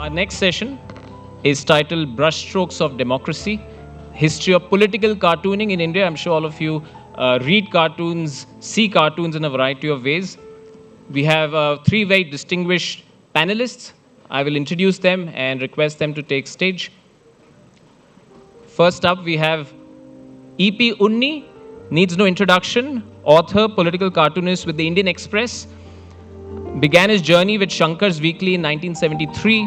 Our next session is titled Brushstrokes of Democracy, History of Political Cartooning in India. I'm sure all of you read cartoons, see cartoons in a variety of ways. We have three very distinguished panelists. I will introduce them and request them to take stage. First up, we have E.P. Unny, needs no introduction, author, political cartoonist with the Indian Express. Began his journey with Shankar's Weekly in 1973.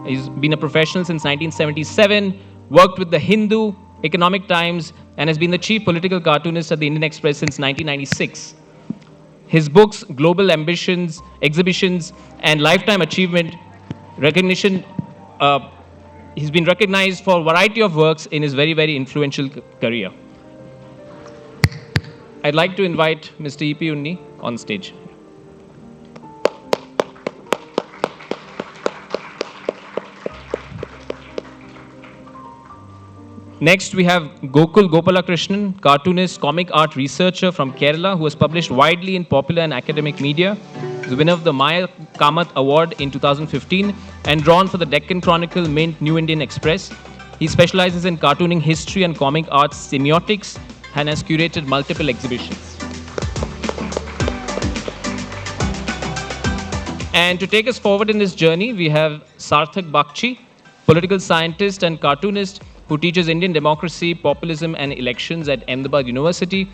He's been a professional since 1977, worked with the Hindu, Economic Times, and has been the chief political cartoonist at the Indian Express since 1996. His books, Global Ambitions, Exhibitions, and Lifetime Achievement recognition, he's been recognized for a variety of works in his very, very influential career. I'd like to invite Mr. E.P. Unny on stage. Next, we have Gokul Gopalkrishnan, cartoonist, comic art researcher from Kerala, who has published widely in popular and academic media. He's the winner of the Maya Kamath Award in 2015 and drawn for the Deccan Chronicle, Mint, New Indian Express. He specializes in cartooning history and comic arts semiotics and has curated multiple exhibitions. And to take us forward in this journey, we have Sarthak Bagchi, political scientist and cartoonist who teaches Indian democracy, populism, and elections at Ahmedabad University.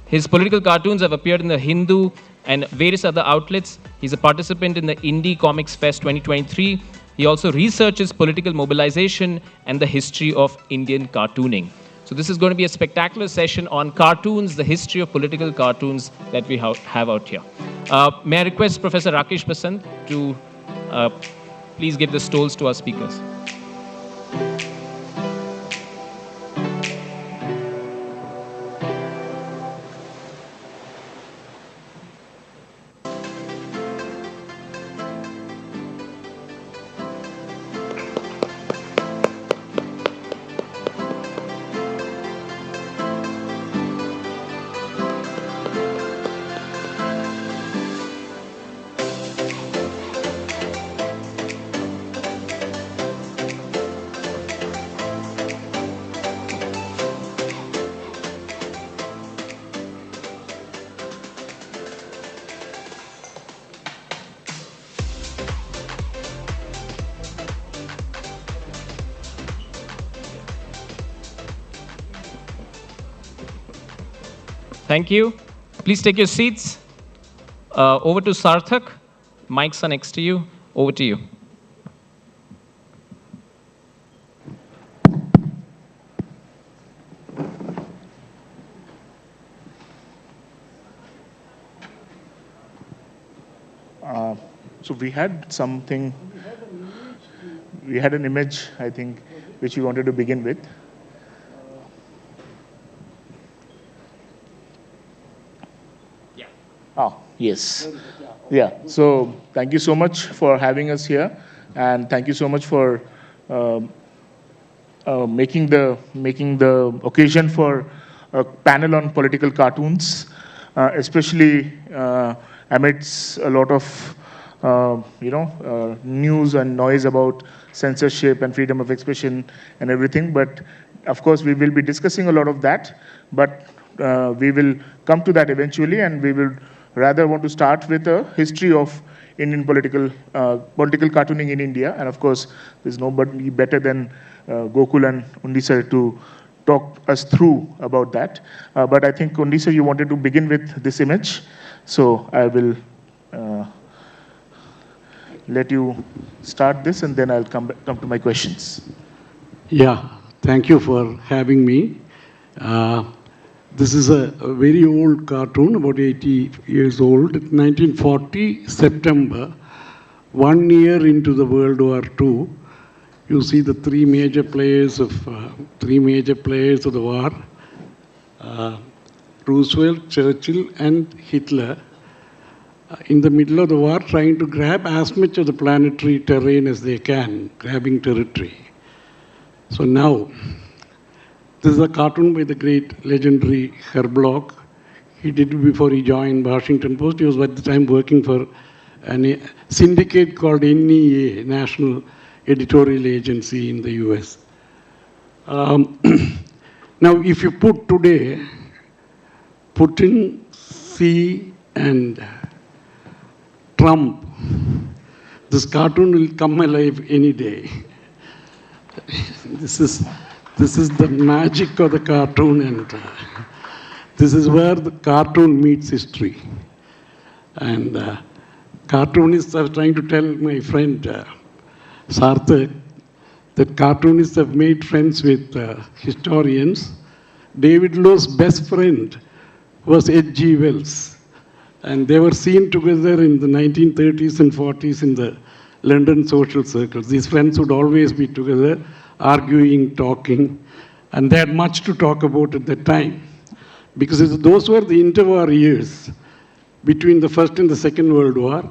His political cartoons have appeared in the Hindu and various other outlets. He's a participant in the Indie Comics Fest 2023. He also researches political mobilization and the history of Indian cartooning. So this is going to be a spectacular session on cartoons, the history of political cartoons that we have out here. May I request Professor Rakesh Basant to please give the stalls to our speakers. Thank you. Please take your seats. Over to Sarthak. Mics are next to you. Over to you. So we had something, we had an image, I think, which we wanted to begin with. Yes. Yeah. So thank you so much for having us here, and thank you so much for making the occasion for a panel on political cartoons, especially amidst a lot of news and noise about censorship and freedom of expression and everything. But of course, we will be discussing a lot of that. But we will come to that eventually, and we will rather want to start with a history of Indian political cartooning in India. And of course, there's nobody better than Gokul and Unny sir to talk us through about that. But I think, Unny sir, you wanted to begin with this image. So I will let you start this, and then I'll come to my questions. Yeah, thank you for having me. This is a very old cartoon, about 80 years old. 1940, September, 1 year into the World War II, you see the three major players of the war, Roosevelt, Churchill, and Hitler, in the middle of the war, trying to grab as much of the planetary terrain as they can, grabbing territory. So now, this is a cartoon by the great legendary Herblock. He did it before he joined Washington Post. He was at the time working for a syndicate called NEA, National editorial agency in the US. Now, if you put today, Putin, Xi, and Trump, this cartoon will come alive any day. This is the magic of the cartoon, and this is where the cartoon meets history. And cartoonists, I was trying to tell my friend Sarthak that cartoonists have made friends with historians. David Lowe's best friend was H.G. Wells. And they were seen together in the 1930s and 40s in the London social circles. These friends would always be together, arguing, talking, and they had much to talk about at that time. Because those were the interwar years between the First and the Second World War,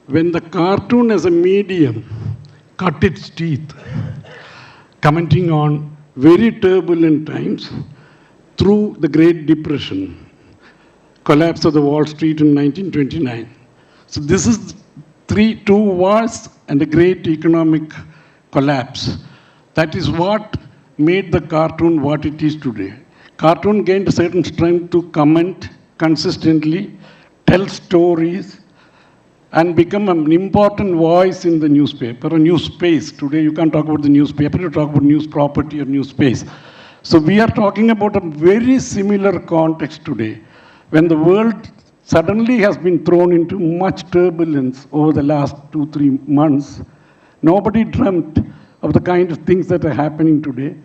when the cartoon as a medium cut its teeth, commenting on very turbulent times through the Great Depression, collapse of the Wall Street in 1929. So this is two wars and a great economic collapse. That is what made the cartoon what it is today. Cartoon gained a certain strength to comment consistently, tell stories, and become an important voice in the newspaper, a news space. Today you can't talk about the newspaper, you talk about news property or news space. So we are talking about a very similar context today, when the world suddenly has been thrown into much turbulence over the last 2-3 months. Nobody dreamt of the kind of things that are happening today.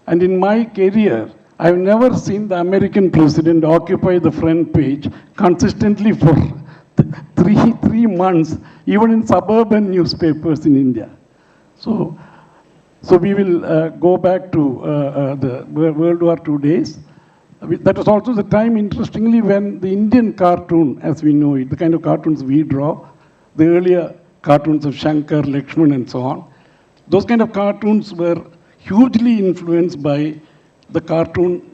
And in my career, I've never seen the American president occupy the front page consistently for three months, even in suburban newspapers in India. So we will go back to the World War II days. That was also the time, interestingly, when the Indian cartoon, as we know it, the kind of cartoons we draw, the earlier cartoons of Shankar, Lakshman, and so on, those kind of cartoons were hugely influenced by the cartoons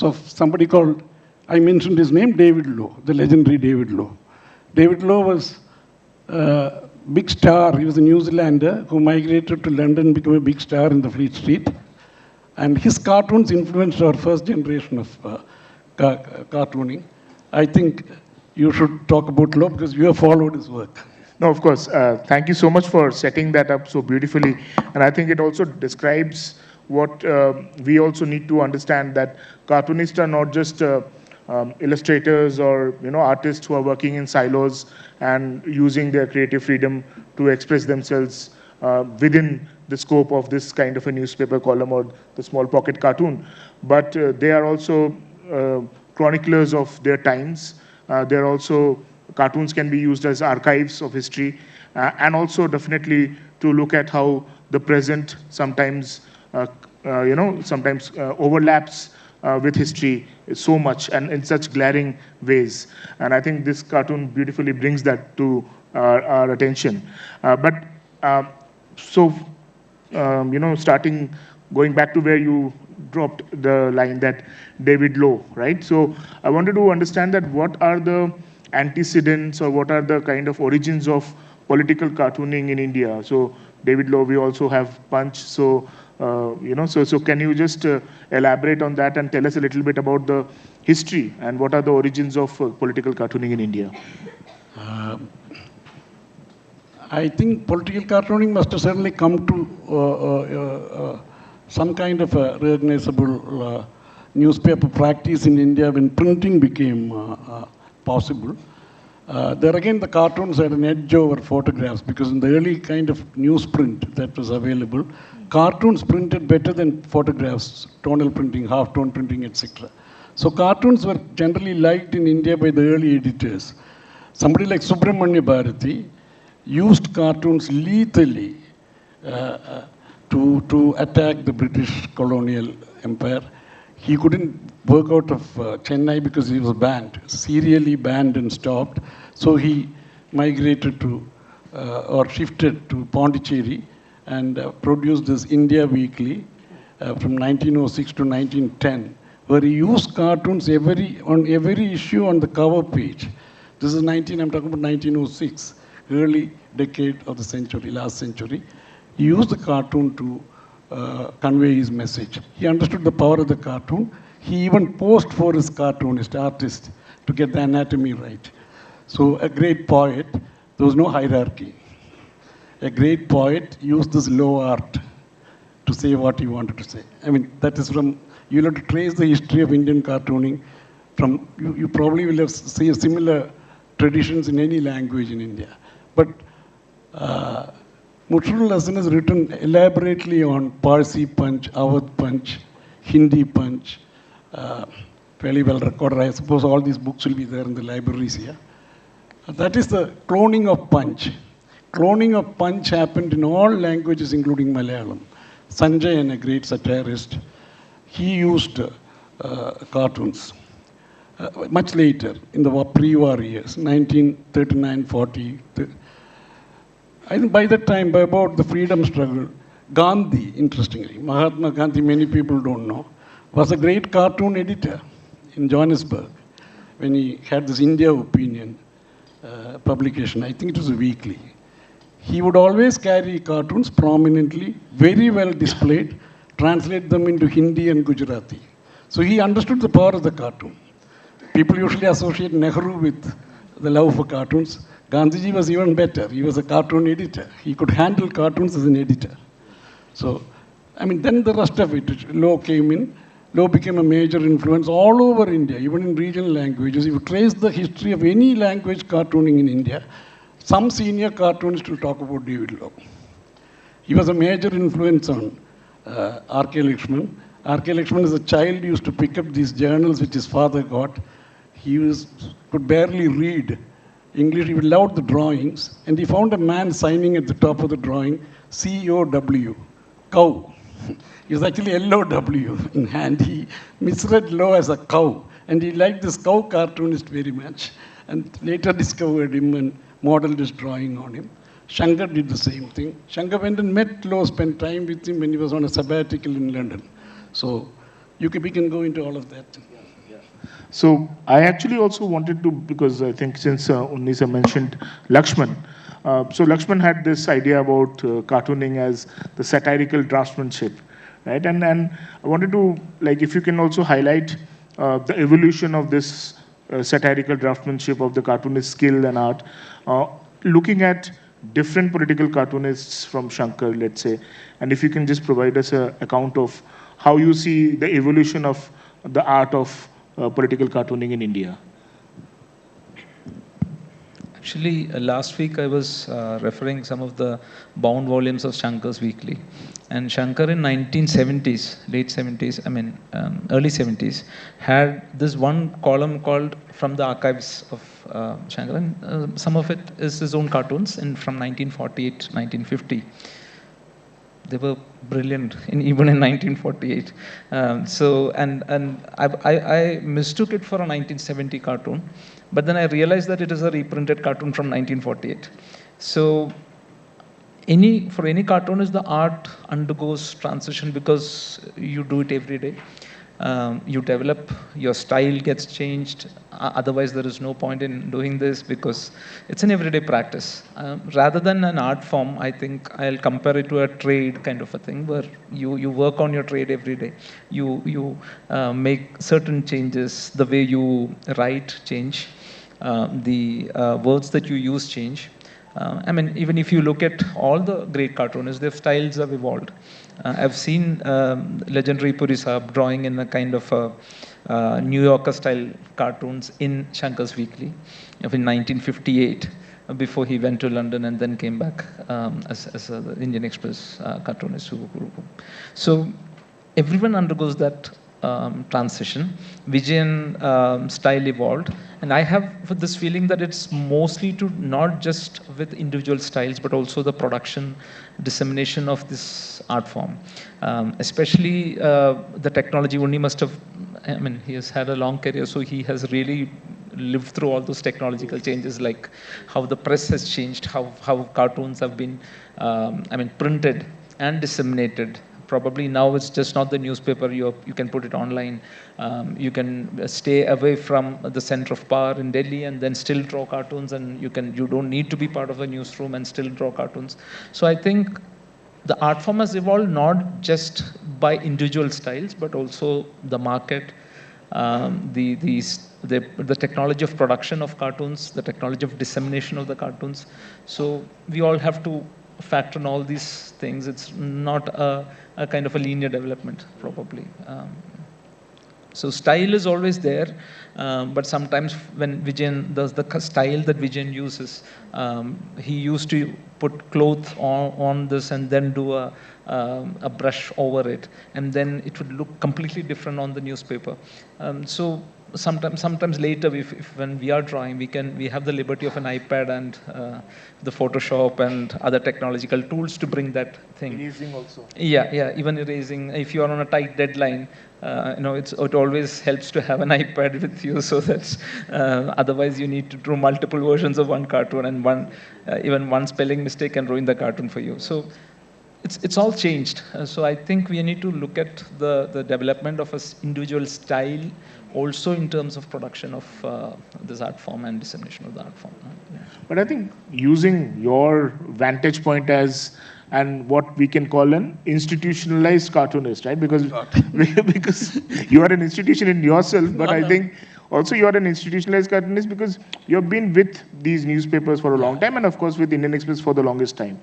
of somebody called, I mentioned his name, David Lowe, the legendary David Lowe. David Lowe was a big star. He was a New Zealander who migrated to London and became a big star in the Fleet Street. And his cartoons influenced our first generation of cartooning. I think you should talk about Lowe because you have followed his work. No, of course. Thank you so much for setting that up so beautifully. And I think it also describes what we also need to understand, that cartoonists are not just illustrators or artists who are working in silos and using their creative freedom to express themselves within the scope of this kind of a newspaper column or the small pocket cartoon. But they are also chroniclers of their times. They're also, cartoons can be used as archives of history, and also definitely to look at how the present sometimes overlaps with history so much and in such glaring ways. And I think this cartoon beautifully brings that to our attention. Going back to where you dropped the line, that David Lowe, right? So I wanted to understand that what are the antecedents or what are the kind of origins of political cartooning in India? So David Lowe, we also have Punch. So can you just elaborate on that and tell us a little bit about the history and what are the origins of political cartooning in India? I think political cartooning must have certainly come to some kind of a recognizable newspaper practice in India when printing became possible. There again, the cartoons had an edge over photographs, because in the early kind of newsprint that was available, cartoons printed better than photographs, tonal printing, half-tone printing, etc. So cartoons were generally liked in India by the early editors. Somebody like Subramanya Bharati used cartoons lethally to attack the British colonial empire. He couldn't work out of Chennai because he was banned, serially banned and stopped. So he migrated to or shifted to Pondicherry and produced this India Weekly from 1906 to 1910, where he used cartoons on every issue on the cover page. This is I'm talking about 1906, early decade of the century, last century. He used the cartoon to convey his message. He understood the power of the cartoon. He even posed for his cartoonist, artist, to get the anatomy right. So a great poet, there was no hierarchy. A great poet used this low art to say what he wanted to say. I mean, that is from, you'll have to trace the history of Indian cartooning from, you probably will have seen similar traditions in any language in India. But Muthrul Hasan has written elaborately on Parsi Punch, Awadh Punch, Hindi Punch, fairly well recorded. I suppose all these books will be there in the libraries here. That is the cloning of Punch. Cloning of Punch happened in all languages, including Malayalam. Sanjayan, a great satirist, he used cartoons. Much later, in the pre-war years, 1939, 40. I think by that time, by about the freedom struggle, Gandhi, interestingly, Mahatma Gandhi, many people don't know, was a great cartoon editor in Johannesburg when he had this India Opinion publication. I think it was a weekly. He would always carry cartoons prominently, very well displayed, translate them into Hindi and Gujarati. So he understood the power of the cartoon. People usually associate Nehru with the love for cartoons. Gandhiji was even better. He was a cartoon editor. He could handle cartoons as an editor. So, I mean, then the rest of it, Law came in. Law became a major influence all over India, even in regional languages. If you trace the history of any language cartooning in India, some senior cartoonist will talk about David Law. He was a major influence on R.K. Lakshman. R.K. Lakshman as a child used to pick up these journals which his father got. He could barely read English. He loved the drawings. And he found a man signing at the top of the drawing, C-O-W, cow. It was actually L-O-W in hand. He misread Law as a cow. And he liked this cow cartoonist very much. And later discovered him and modeled his drawing on him. Shankar did the same thing. Shankar went and met Law, spent time with him when he was on a sabbatical in London. So we can go into all of that. So I actually also wanted to, because I think since Unny sir mentioned Lakshman, so Lakshman had this idea about cartooning as the satirical draftsmanship, right? And I wanted to, like, if you can also highlight the evolution of this satirical draftsmanship of the cartoonist skill and art, looking at different political cartoonists from Shankar, let's say, and if you can just provide us an account of how you see the evolution of the art of political cartooning in India. Actually, last week I was referring some of the bound volumes of Shankar's Weekly. And Shankar in 1970s, late 70s, early 70s, had this one column called From the Archives of Shankar. And some of it is his own cartoons from 1948, 1950. They were brilliant, even in 1948. I mistook it for a 1970 cartoon, but then I realized that it is a reprinted cartoon from 1948. So, for any cartoonist, the art undergoes transition because you do it every day. You develop, your style gets changed. Otherwise, there is no point in doing this because it's an everyday practice. Rather than an art form, I think I'll compare it to a trade kind of a thing where you work on your trade every day. You make certain changes. The way you write change. The words that you use change. Even if you look at all the great cartoonists, their styles have evolved. I've seen legendary Puri Saab drawing in a kind of New Yorker style cartoons in Shankar's Weekly in 1958, before he went to London and then came back as an Indian Express cartoonist. So everyone undergoes that transition. Vijayan style evolved, and I have this feeling that it's mostly to not just with individual styles, but also the production, dissemination of this art form. Especially the technology. Unny must have, he has had a long career, so he has really lived through all those technological changes, like how the press has changed, how cartoons have been, printed and disseminated. Probably now it's just not the newspaper, you can put it online. You can stay away from the center of power in Delhi and then still draw cartoons, and you don't need to be part of a newsroom and still draw cartoons. So I think the art form has evolved not just by individual styles, but also the market, the technology of production of cartoons, the technology of dissemination of the cartoons. So we all have to factor in all these things. It's not a kind of a linear development, probably. So style is always there, but sometimes when Vijayan does the style that Vijayan uses, he used to put cloth on this and then do a brush over it, and then it would look completely different on the newspaper. So sometimes later, if when we are drawing, we have the liberty of an iPad and the Photoshop and other technological tools to bring that thing. Erasing also. Yeah, even erasing. If you are on a tight deadline, it always helps to have an iPad with you, so that otherwise you need to draw multiple versions of one cartoon, and even one spelling mistake can ruin the cartoon for you. So it's all changed. So I think we need to look at the development of an individual style, also in terms of production of this art form and dissemination of the art form. Yeah. But I think using your vantage point as and what we can call an institutionalized cartoonist, right? Because you are an institution in yourself, but I think also you are an institutionalized cartoonist because you've been with these newspapers for a long time, and of course with Indian Express for the longest time.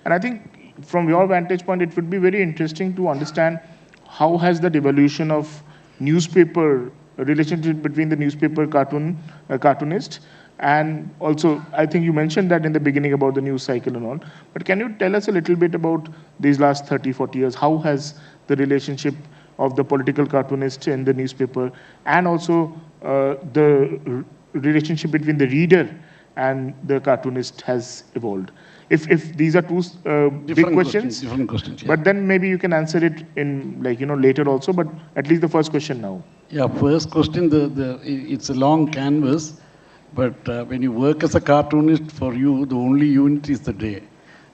And I think from your vantage point, it would be very interesting to understand how has the evolution of newspaper relationship between the newspaper cartoonist, and also I think you mentioned that in the beginning about the news cycle and all, but can you tell us a little bit about these last 30-40 years? How has the relationship of the political cartoonist in the newspaper, and also the relationship between the reader and the cartoonist has evolved? If these are two big questions, different questions, yeah. But then maybe you can answer it in later also, but at least the first question now. Yeah, first question, it's a long canvas, but when you work as a cartoonist, for you, the only unit is the day.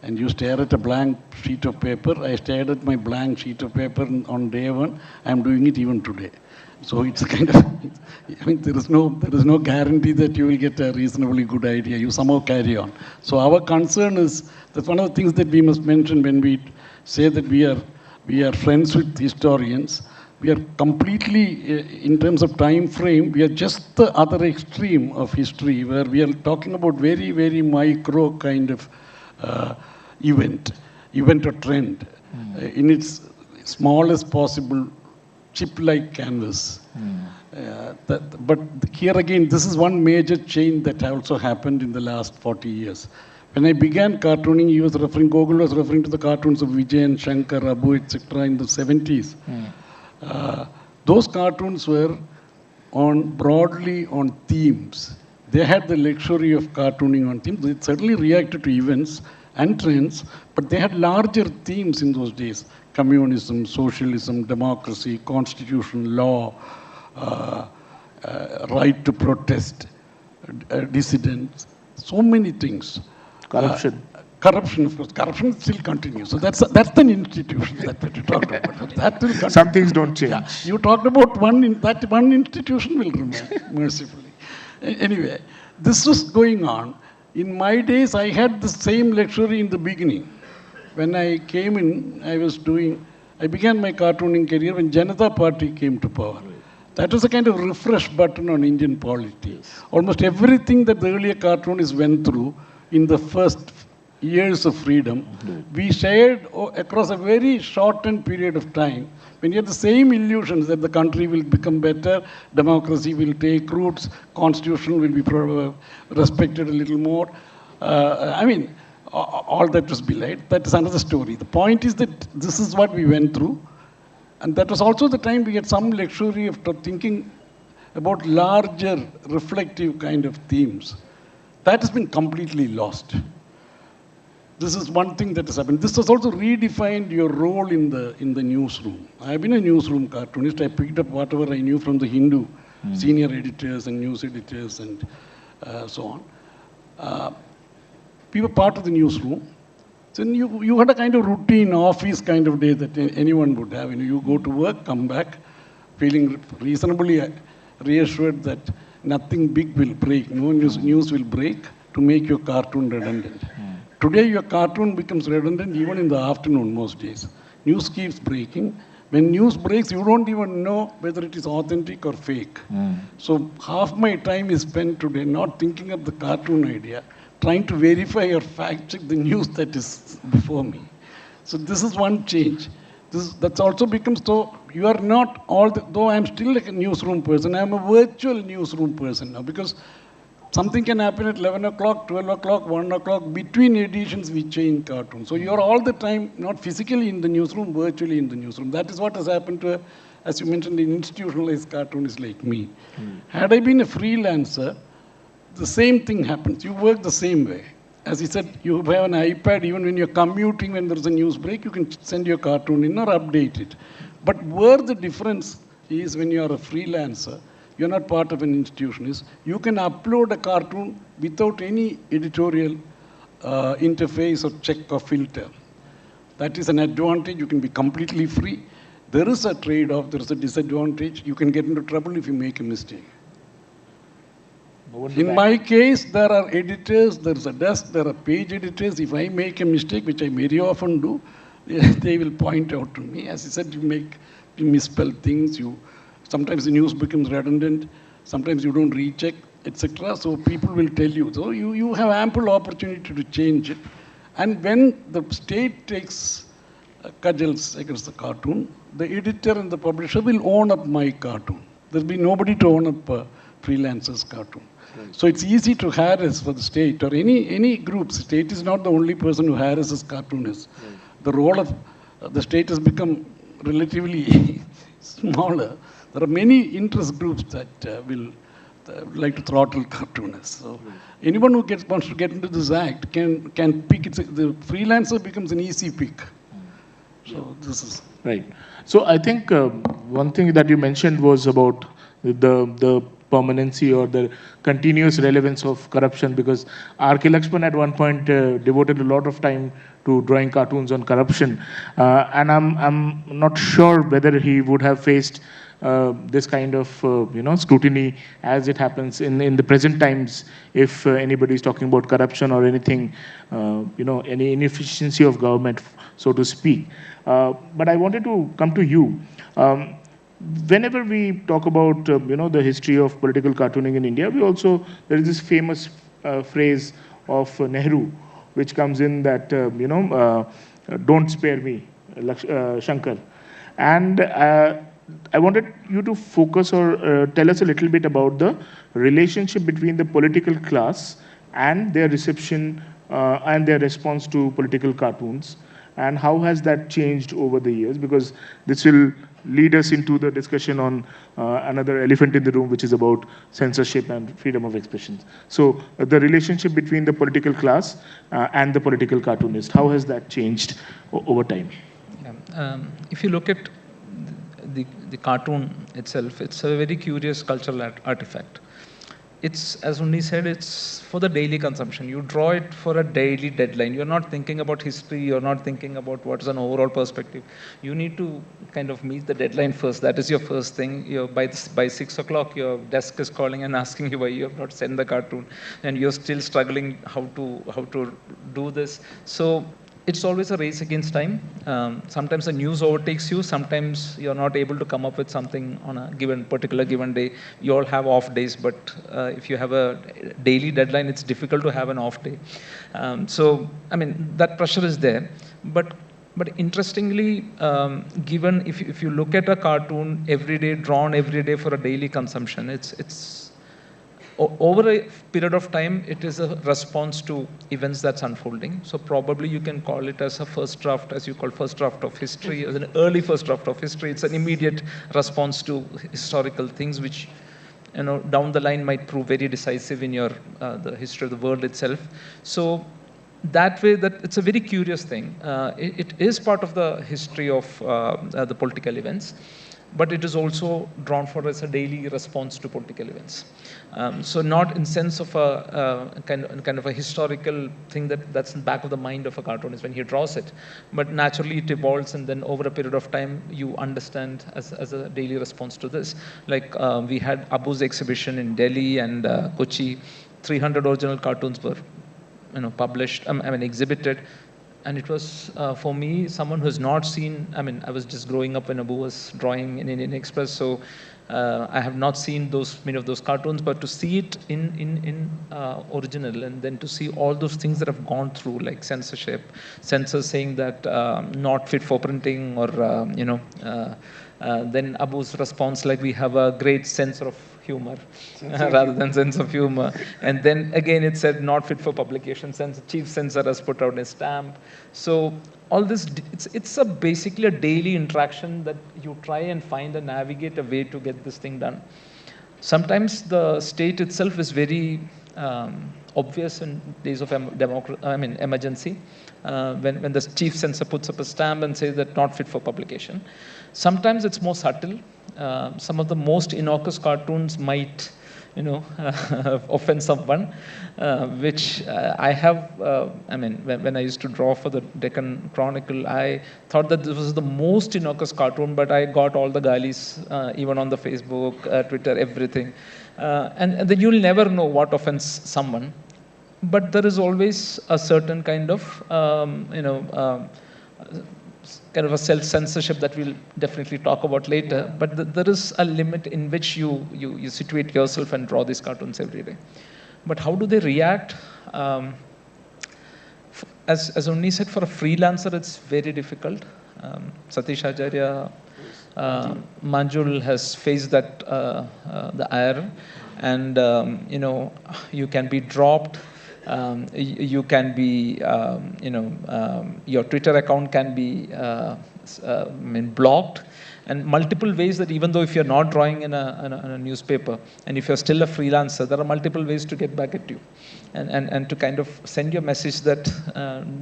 And you stare at a blank sheet of paper. I stared at my blank sheet of paper on day one. I'm doing it even today. So it's a kind of, I mean, there is no guarantee that you will get a reasonably good idea. You somehow carry on. So our concern is, that's one of the things that we must mention when we say that we are friends with historians. We are completely, in terms of time frame, we are just the other extreme of history, where we are talking about very, very micro kind of event or trend in its smallest possible chip-like canvas. But here again, this is one major change that also happened in the last 40 years. When I began cartooning, Gokul was referring to the cartoons of Vijayan, Shankar, Abu, etc. in the 70s. Those cartoons were broadly on themes. They had the luxury of cartooning on themes. They certainly reacted to events and trends, but they had larger themes in those days. Communism, socialism, democracy, constitution, law, right to protest, dissidents, so many things. Corruption. Corruption, of course. Corruption still continues. So that's an institution that you talked about. That will continue. Some things don't change. Yeah. You talked about one institution will remain, mercifully. Anyway, this was going on. In my days, I had the same luxury in the beginning. When I came in, I began my cartooning career when Janata Party came to power. That was a kind of refresh button on Indian polity. Almost everything that the earlier cartoonists went through in the first years of freedom, we shared across a very shortened period of time. When you have the same illusions that the country will become better, democracy will take roots, constitution will be respected a little more. All that was belied. That is another story. The point is that this is what we went through. And that was also the time we had some luxury of thinking about larger, reflective kind of themes. That has been completely lost. This is one thing that has happened. This has also redefined your role in the newsroom. I've been a newsroom cartoonist. I picked up whatever I knew from the Hindu senior editors and news editors and so on. We were part of the newsroom. So you had a kind of routine office kind of day that anyone would have. You go to work, come back, feeling reasonably reassured that nothing big will break. No news will break to make your cartoon redundant. Today, your cartoon becomes redundant even in the afternoon most days. News keeps breaking. When news breaks, you don't even know whether it is authentic or fake. So half my time is spent today not thinking of the cartoon idea, trying to verify or fact check the news that is before me. So this is one change. That's also becomes so you are not though I'm still like a newsroom person, I'm a virtual newsroom person now because something can happen at 11 o'clock, 12 o'clock, 1 o'clock. Between editions, we change cartoons. So you're all the time, not physically in the newsroom, virtually in the newsroom. That is what has happened to, as you mentioned, an institutionalized cartoonist like me. Had I been a freelancer, the same thing happens. You work the same way. As he said, you have an iPad, even when you're commuting, when there's a news break, you can send your cartoon in or update it. But where the difference is when you're a freelancer, you're not part of an institution, is you can upload a cartoon without any editorial interface or check or filter. That is an advantage. You can be completely free. There is a trade-off. There is a disadvantage. You can get into trouble if you make a mistake. In my case, there are editors, there's a desk, there are page editors. If I make a mistake, which I very often do, they will point out to me. As I said, you misspell things, sometimes the news becomes redundant, sometimes you don't recheck, etc. So people will tell you. So you have ample opportunity to change it. And when the state takes cudgels against the cartoon, the editor and the publisher will own up my cartoon. There'll be nobody to own up a freelancer's cartoon. Right. So it's easy to harass for the state or any group. The state is not the only person who harasses cartoonists. Right. The role of the state has become relatively smaller. There are many interest groups that will like to throttle cartoonists. So anyone who wants to get into this act can pick it. The freelancer becomes an easy pick. So this is right. So I think one thing that you mentioned was about the permanency or the continuous relevance of corruption, because R.K. Lakshman at one point devoted a lot of time to drawing cartoons on corruption, and I'm not sure whether he would have faced this kind of scrutiny as it happens in the present times if anybody is talking about corruption or anything, any inefficiency of government, so to speak. But I wanted to come to you. Whenever we talk about the history of political cartooning in India, there is this famous phrase of Nehru, which comes in that don't spare me, Shankar. And I wanted you to focus or tell us a little bit about the relationship between the political class and their reception and their response to political cartoons, and how has that changed over the years, because this will lead us into the discussion on another elephant in the room, which is about censorship and freedom of expression. So the relationship between the political class and the political cartoonist, how has that changed over time? Yeah. If you look at the cartoon itself, it's a very curious cultural artifact. It's, as Unny said, it's for the daily consumption. You draw it for a daily deadline. You're not thinking about history. You're not thinking about what is an overall perspective. You need to kind of meet the deadline first. That is your first thing. By 6 o'clock, your desk is calling and asking you why you have not sent the cartoon, and you're still struggling how to do this. So it's always a race against time. Sometimes the news overtakes you. Sometimes you're not able to come up with something on a particular given day. You all have off days, but if you have a daily deadline, it's difficult to have an off day. So, I mean, that pressure is there. But interestingly, given if you look at a cartoon every day, drawn every day for a daily consumption, it's over a period of time, it is a response to events that's unfolding. So probably you can call it as a first draft, as you call first draft of history, as an early first draft of history. It's an immediate response to historical things, which down the line might prove very decisive in your the history of the world itself. So that way, that it's a very curious thing. It is part of the history of the political events, but it is also drawn for as a daily response to political events. So not in sense of a kind of a historical thing that's in the back of the mind of a cartoonist when he draws it, but naturally it evolves, and then over a period of time you understand as a daily response to this. Like we had Abu's exhibition in Delhi and Kochi. 300 original cartoons were published, exhibited. And it was, for me, someone who has not seen, I was just growing up when Abu was drawing in Indian Express, so I have not seen many of those cartoons, but to see it in original, and then to see all those things that have gone through, like censorship, censors saying that not fit for printing, or, then Abu's response, like, we have a great sense of humor rather than sense of humor. And then again it said not fit for publication, since chief censor has put out a stamp. So all this, it's basically a daily interaction that you try and find and navigate a way to get this thing done. Sometimes the state itself is very obvious in days of emergency, when the chief censor puts up a stamp and says that not fit for publication. Sometimes it's more subtle. Some of the most innocuous cartoons might, offend someone, which I have, when I used to draw for the Deccan Chronicle, I thought that this was the most innocuous cartoon, but I got all the galis, even on the Facebook, Twitter, everything. And then you'll never know what offends someone. But there is always a certain kind of, kind of a self-censorship that we'll definitely talk about later. But there is a limit in which you situate yourself and draw these cartoons every day. But how do they react? As Unny said, for a freelancer, it's very difficult. Satish Acharya, Manjul has faced that, the ire. And, you can be dropped. You can be, your Twitter account can be blocked, and multiple ways that, even though if you're not drawing in a newspaper, and if you're still a freelancer, there are multiple ways to get back at you, and to kind of send you a message that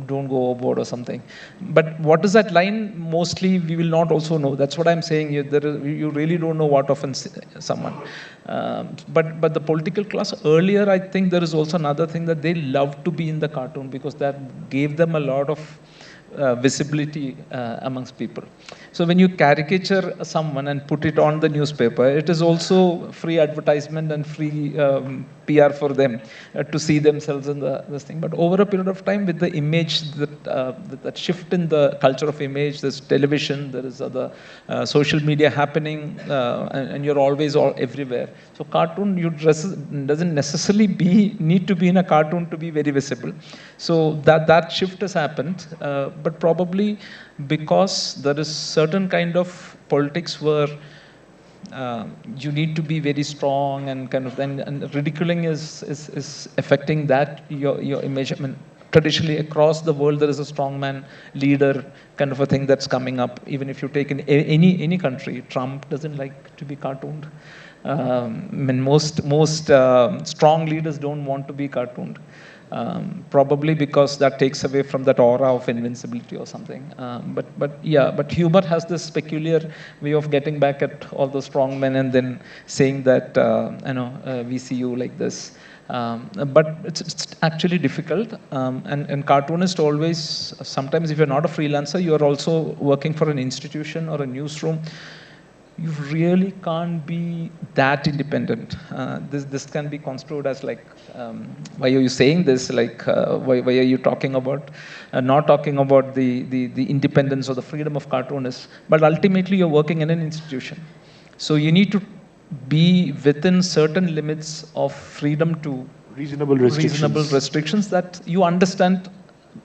don't go overboard or something. But what is that line? Mostly we will not also know. That's what I'm saying. You really don't know what offends someone. But the political class, earlier, I think there is also another thing, that they loved to be in the cartoon because that gave them a lot of visibility amongst people. So when you caricature someone and put it on the newspaper, it is also free advertisement and free PR for them to see themselves in this thing. But over a period of time, with the image, that shift in the culture of image, there's television, there is other social media happening, and you're always everywhere. So cartoon, doesn't necessarily need to be in a cartoon to be very visible. So that shift has happened, but probably because there is certain kind of politics where you need to be very strong, and kind of and ridiculing is affecting that your image. Traditionally across the world, there is a strongman leader kind of a thing that's coming up. Even if you take in any country, Trump doesn't like to be cartooned. Most strong leaders don't want to be cartooned. Probably because that takes away from that aura of invincibility or something. But humor has this peculiar way of getting back at all the strong men and then saying that, we see you like this. But it's actually difficult. And cartoonists always, sometimes if you're not a freelancer, you're also working for an institution or a newsroom. You really can't be that independent. This can be construed as like, why are you saying this? Like, why are you talking about, not talking about the independence or the freedom of cartoonists? But ultimately, you're working in an institution. So you need to be within certain limits of freedom to reasonable restrictions that you understand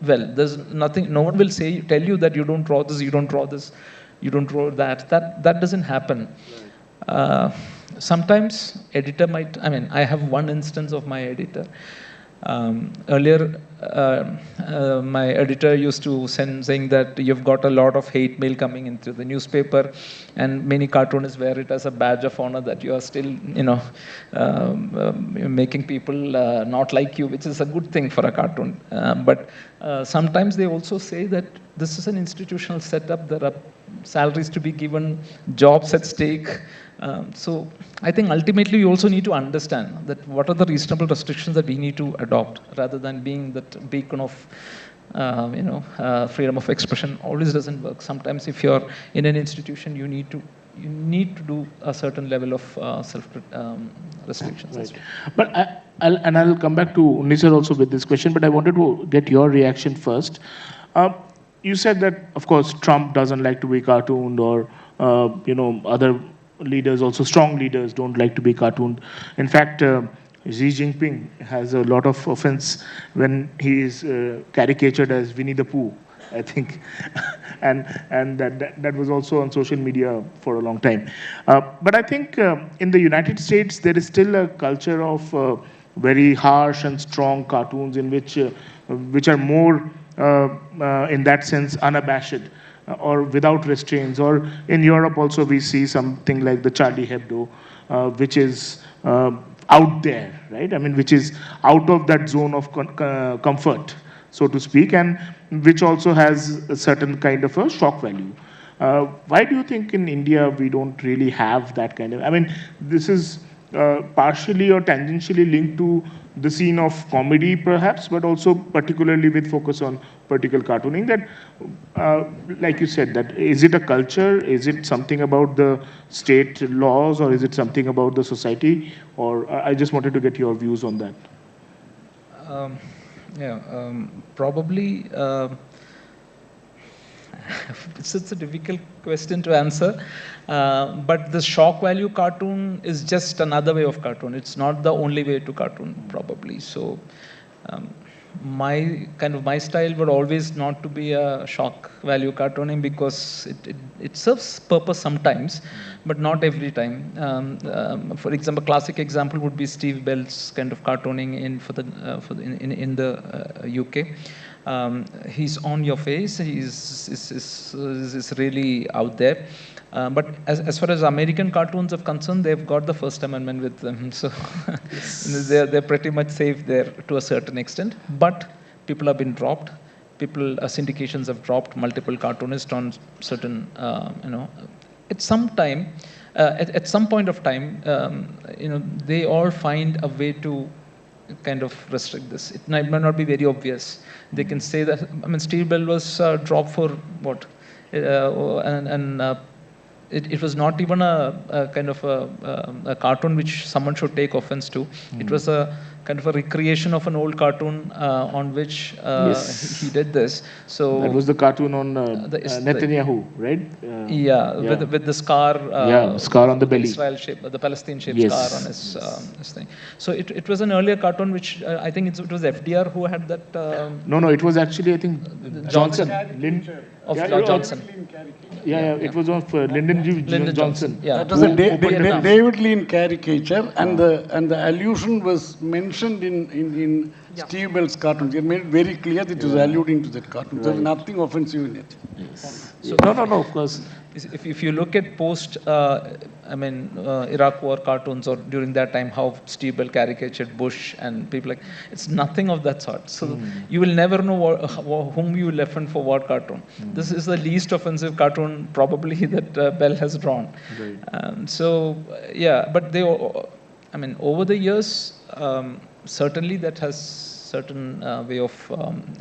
well. There's nothing, no one will tell you that you don't draw this, you don't draw this, you don't draw that. That doesn't happen. Right. Sometimes editor might, I have one instance of my editor. Earlier, my editor used to send saying that you've got a lot of hate mail coming into the newspaper, and many cartoonists wear it as a badge of honor that you are still, making people not like you, which is a good thing for a cartoon. But sometimes they also say that this is an institutional setup. There are salaries to be given, jobs at stake. So I think ultimately you also need to understand that what are the reasonable restrictions that we need to adopt, rather than being that beacon of freedom of expression. Always doesn't work. Sometimes if you're in an institution, you need to you need to do a certain level of self restrictions. Right. But I'll come back to Unny sir also with this question, but I wanted to get your reaction first. You said that, of course, Trump doesn't like to be cartooned, or other leaders, also strong leaders, don't like to be cartooned. In fact, Xi Jinping has a lot of offense when he is caricatured as Winnie the Pooh, I think, and that was also on social media for a long time. But I think in the United States there is still a culture of very harsh and strong cartoons in which are more in that sense unabashed, or without restraints. Or in Europe also we see something like the Charlie Hebdo, which is out there, right? I mean, which is out of that zone of comfort, so to speak, and which also has a certain kind of a shock value. Why do you think in India we don't really have that kind of? I mean, this is partially or tangentially linked to the scene of comedy, perhaps, but also particularly with focus on political cartooning. That, like you said, that is it a culture? Is it something about the state laws, or is it something about the society? Or I just wanted to get your views on that. Probably. It's a difficult question to answer, but the shock value cartoon is just another way of cartoon. It's not the only way to cartoon, probably. So my style would always not to be a shock value cartooning, because it serves purpose sometimes, but not every time. For example, classic example would be Steve Bell's kind of cartooning in the UK. He's on your face. He's really out there. But as far as American cartoons are concerned, they've got the First Amendment with them, so they're pretty much safe there to a certain extent. But people have been dropped. Syndications have dropped multiple cartoonists on certain, at some time, at some point of time, they all find a way to kind of restrict this. It might not be very obvious. They can say that, I mean, Steve Bell was dropped for what? It was not even a kind of a cartoon which someone should take offense to. It was a kind of a recreation of an old cartoon on which he did this. So that was the cartoon on Netanyahu, right? With the scar. Scar on the belly. Israel shape, the Palestine shaped scar on his thing. So it was an earlier cartoon which I think it was FDR who had that. No, it was actually, I think, Johnson. Johnson. It was of Lyndon Johnson. Yeah. That was a David Lean caricature, and the allusion was mentioned in Steve Bell's cartoons. He made it very clear that it was alluding to that cartoon. There was nothing offensive in it. Yes. So, no, of course. If you look at post, Iraq War cartoons, or during that time, how Steve Bell caricatured Bush and people like, it's nothing of that sort. So you will never know whom you will offend for what cartoon. This is the least offensive cartoon probably that Bell has drawn. Right. But over the years, certainly that has certain way of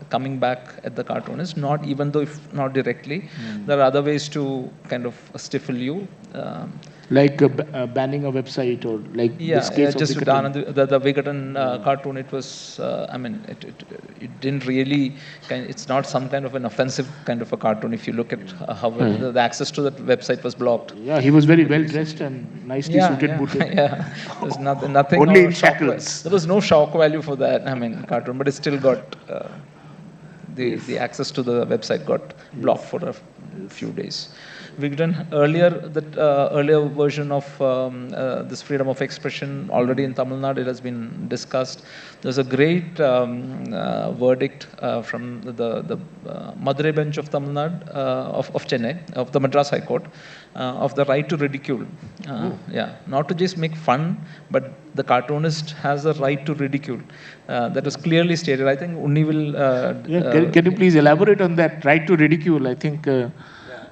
coming back at the cartoonist, not even though if not directly. There are other ways to kind of stifle you. Like banning a website, or like this case just of the Vigaton cartoon. It was, it didn't really. It's not some kind of an offensive kind of a cartoon. If you look at how the access to that website was blocked. Yeah, he was very well dressed and nicely suited, booted. There's nothing. Only in shackles. There was no shock value for that. Cartoon, but it still got the access to the website got blocked for a few days. Vigaton, earlier version of this freedom of expression, already in Tamil Nadu, it has been discussed. There's a great verdict from the Madurai bench of Tamil Nadu, of Chennai, of the Madras High Court, of the right to ridicule. Not to just make fun, but the cartoonist has a right to ridicule. That was clearly stated. I think Unny will... Can you please elaborate on that right to ridicule? I think...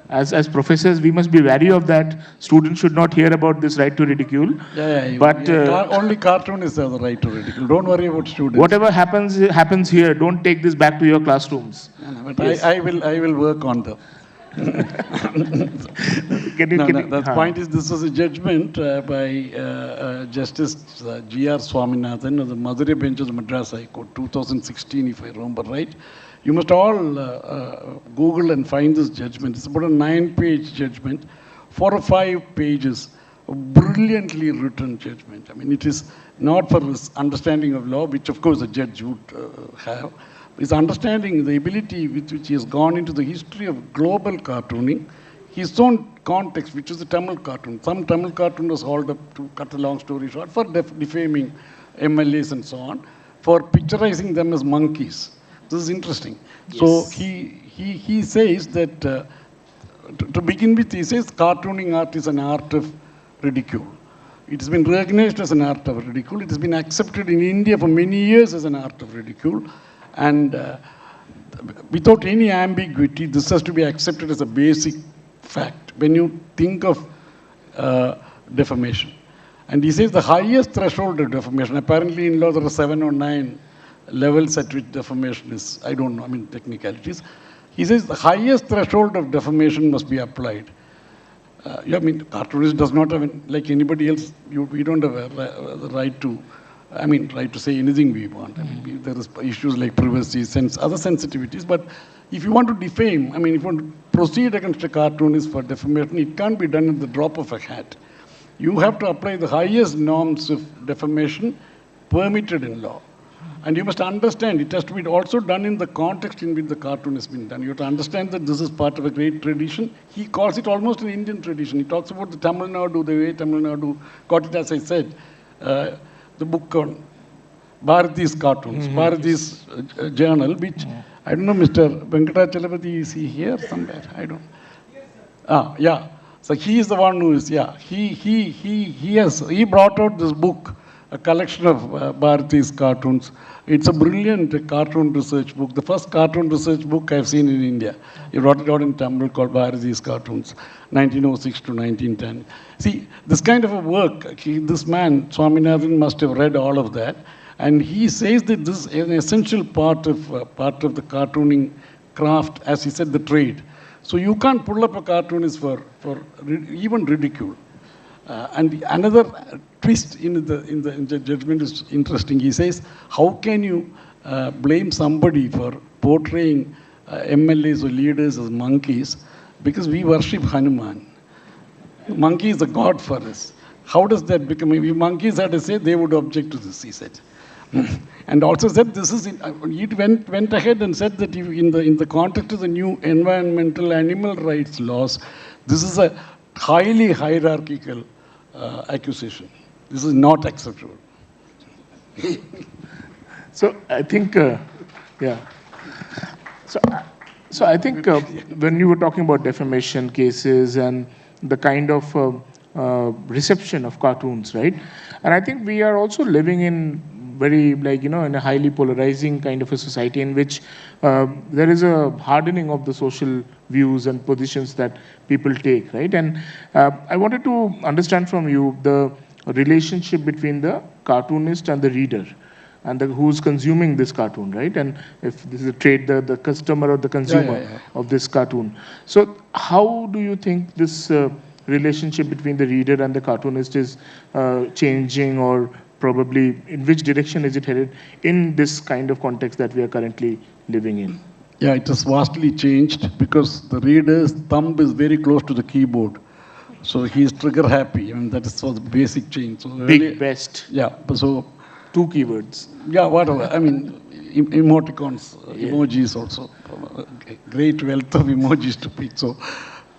As professors, we must be wary of that. Students should not hear about this right to ridicule. But only cartoonists have the right to ridicule. Don't worry about students. Whatever happens here. Don't take this back to your classrooms. But I will work on them. The point is, this was a judgment by Justice G.R. Swaminathan of the Madurai bench of the Madras High Court, 2016, if I remember right. You must all Google and find this judgment. It's about a 9-page judgment, 4 or 5 pages, a brilliantly written judgment. I mean, it is not for his understanding of law, which of course a judge would have. His understanding, the ability with which he has gone into the history of global cartooning, his own context, which is the Tamil cartoon. Some Tamil cartoon was hauled up, to cut a long story short, for defaming MLAs and so on, for picturizing them as monkeys. This is interesting. Yes. So he says that, to begin with, he says cartooning art is an art of ridicule. It has been recognized as an art of ridicule. It has been accepted in India for many years as an art of ridicule. And without any ambiguity, this has to be accepted as a basic fact when you think of defamation. And he says the highest threshold of defamation, apparently in law there are 7 or 9 levels at which defamation is, I don't know, I mean technicalities. He says the highest threshold of defamation must be applied. I mean, cartoonist does not have, like anybody else, we don't have the right to, right to say anything we want. I mean, there is issues like privacy, other sensitivities, but if you want to defame, if you want to proceed against a cartoonist for defamation, it can't be done at the drop of a hat. You have to apply the highest norms of defamation permitted in law. And you must understand, it has to be also done in the context in which the cartoon has been done. You have to understand that this is part of a great tradition. He calls it almost an Indian tradition. He talks about the Tamil Nadu, the way Tamil Nadu got it, as I said. The book on Bharati's cartoons, Bharati's journal, which, I don't know, Mr. Venkatachalapati, is he here somewhere? I don't know. Yeah. So he is the one who is, he brought out this book, a collection of Bharati's cartoons. It's a brilliant cartoon research book, the first cartoon research book I've seen in India. He wrote it out in Tamil called Bharati's Cartoons, 1906 to 1910. See, this kind of a work, this man, Swaminathan, must have read all of that. And he says that this is an essential part of the cartooning craft, as he said, the trade. So you can't pull up a cartoonist for even ridicule. And another twist in the judgment is interesting. He says, how can you blame somebody for portraying MLAs or leaders as monkeys? Because we worship Hanuman. Monkey is a god for us. How does that become? If monkeys had to say, they would object to this, he said. And also said this is, he went ahead and said that in the context of the new environmental animal rights laws, this is a highly hierarchical accusation. This is not acceptable. So I think, So I think when you were talking about defamation cases and the kind of reception of cartoons, right? And I think we are also living in very, in a highly polarizing kind of a society in which there is a hardening of the social views and positions that people take, right? And I wanted to understand from you the relationship between the cartoonist and the reader and who's consuming this cartoon, right? And if this is a trade, the customer or the consumer of this cartoon. So how do you think this relationship between the reader and the cartoonist is changing, or probably in which direction is it headed in this kind of context that we are currently living in? Yeah, it has vastly changed because the reader's thumb is very close to the keyboard. So he's trigger happy. That is the basic change. So Big, best. Yeah. So 2 keywords. Yeah, whatever. Emoticons, emojis also. Great wealth of emojis to pick. So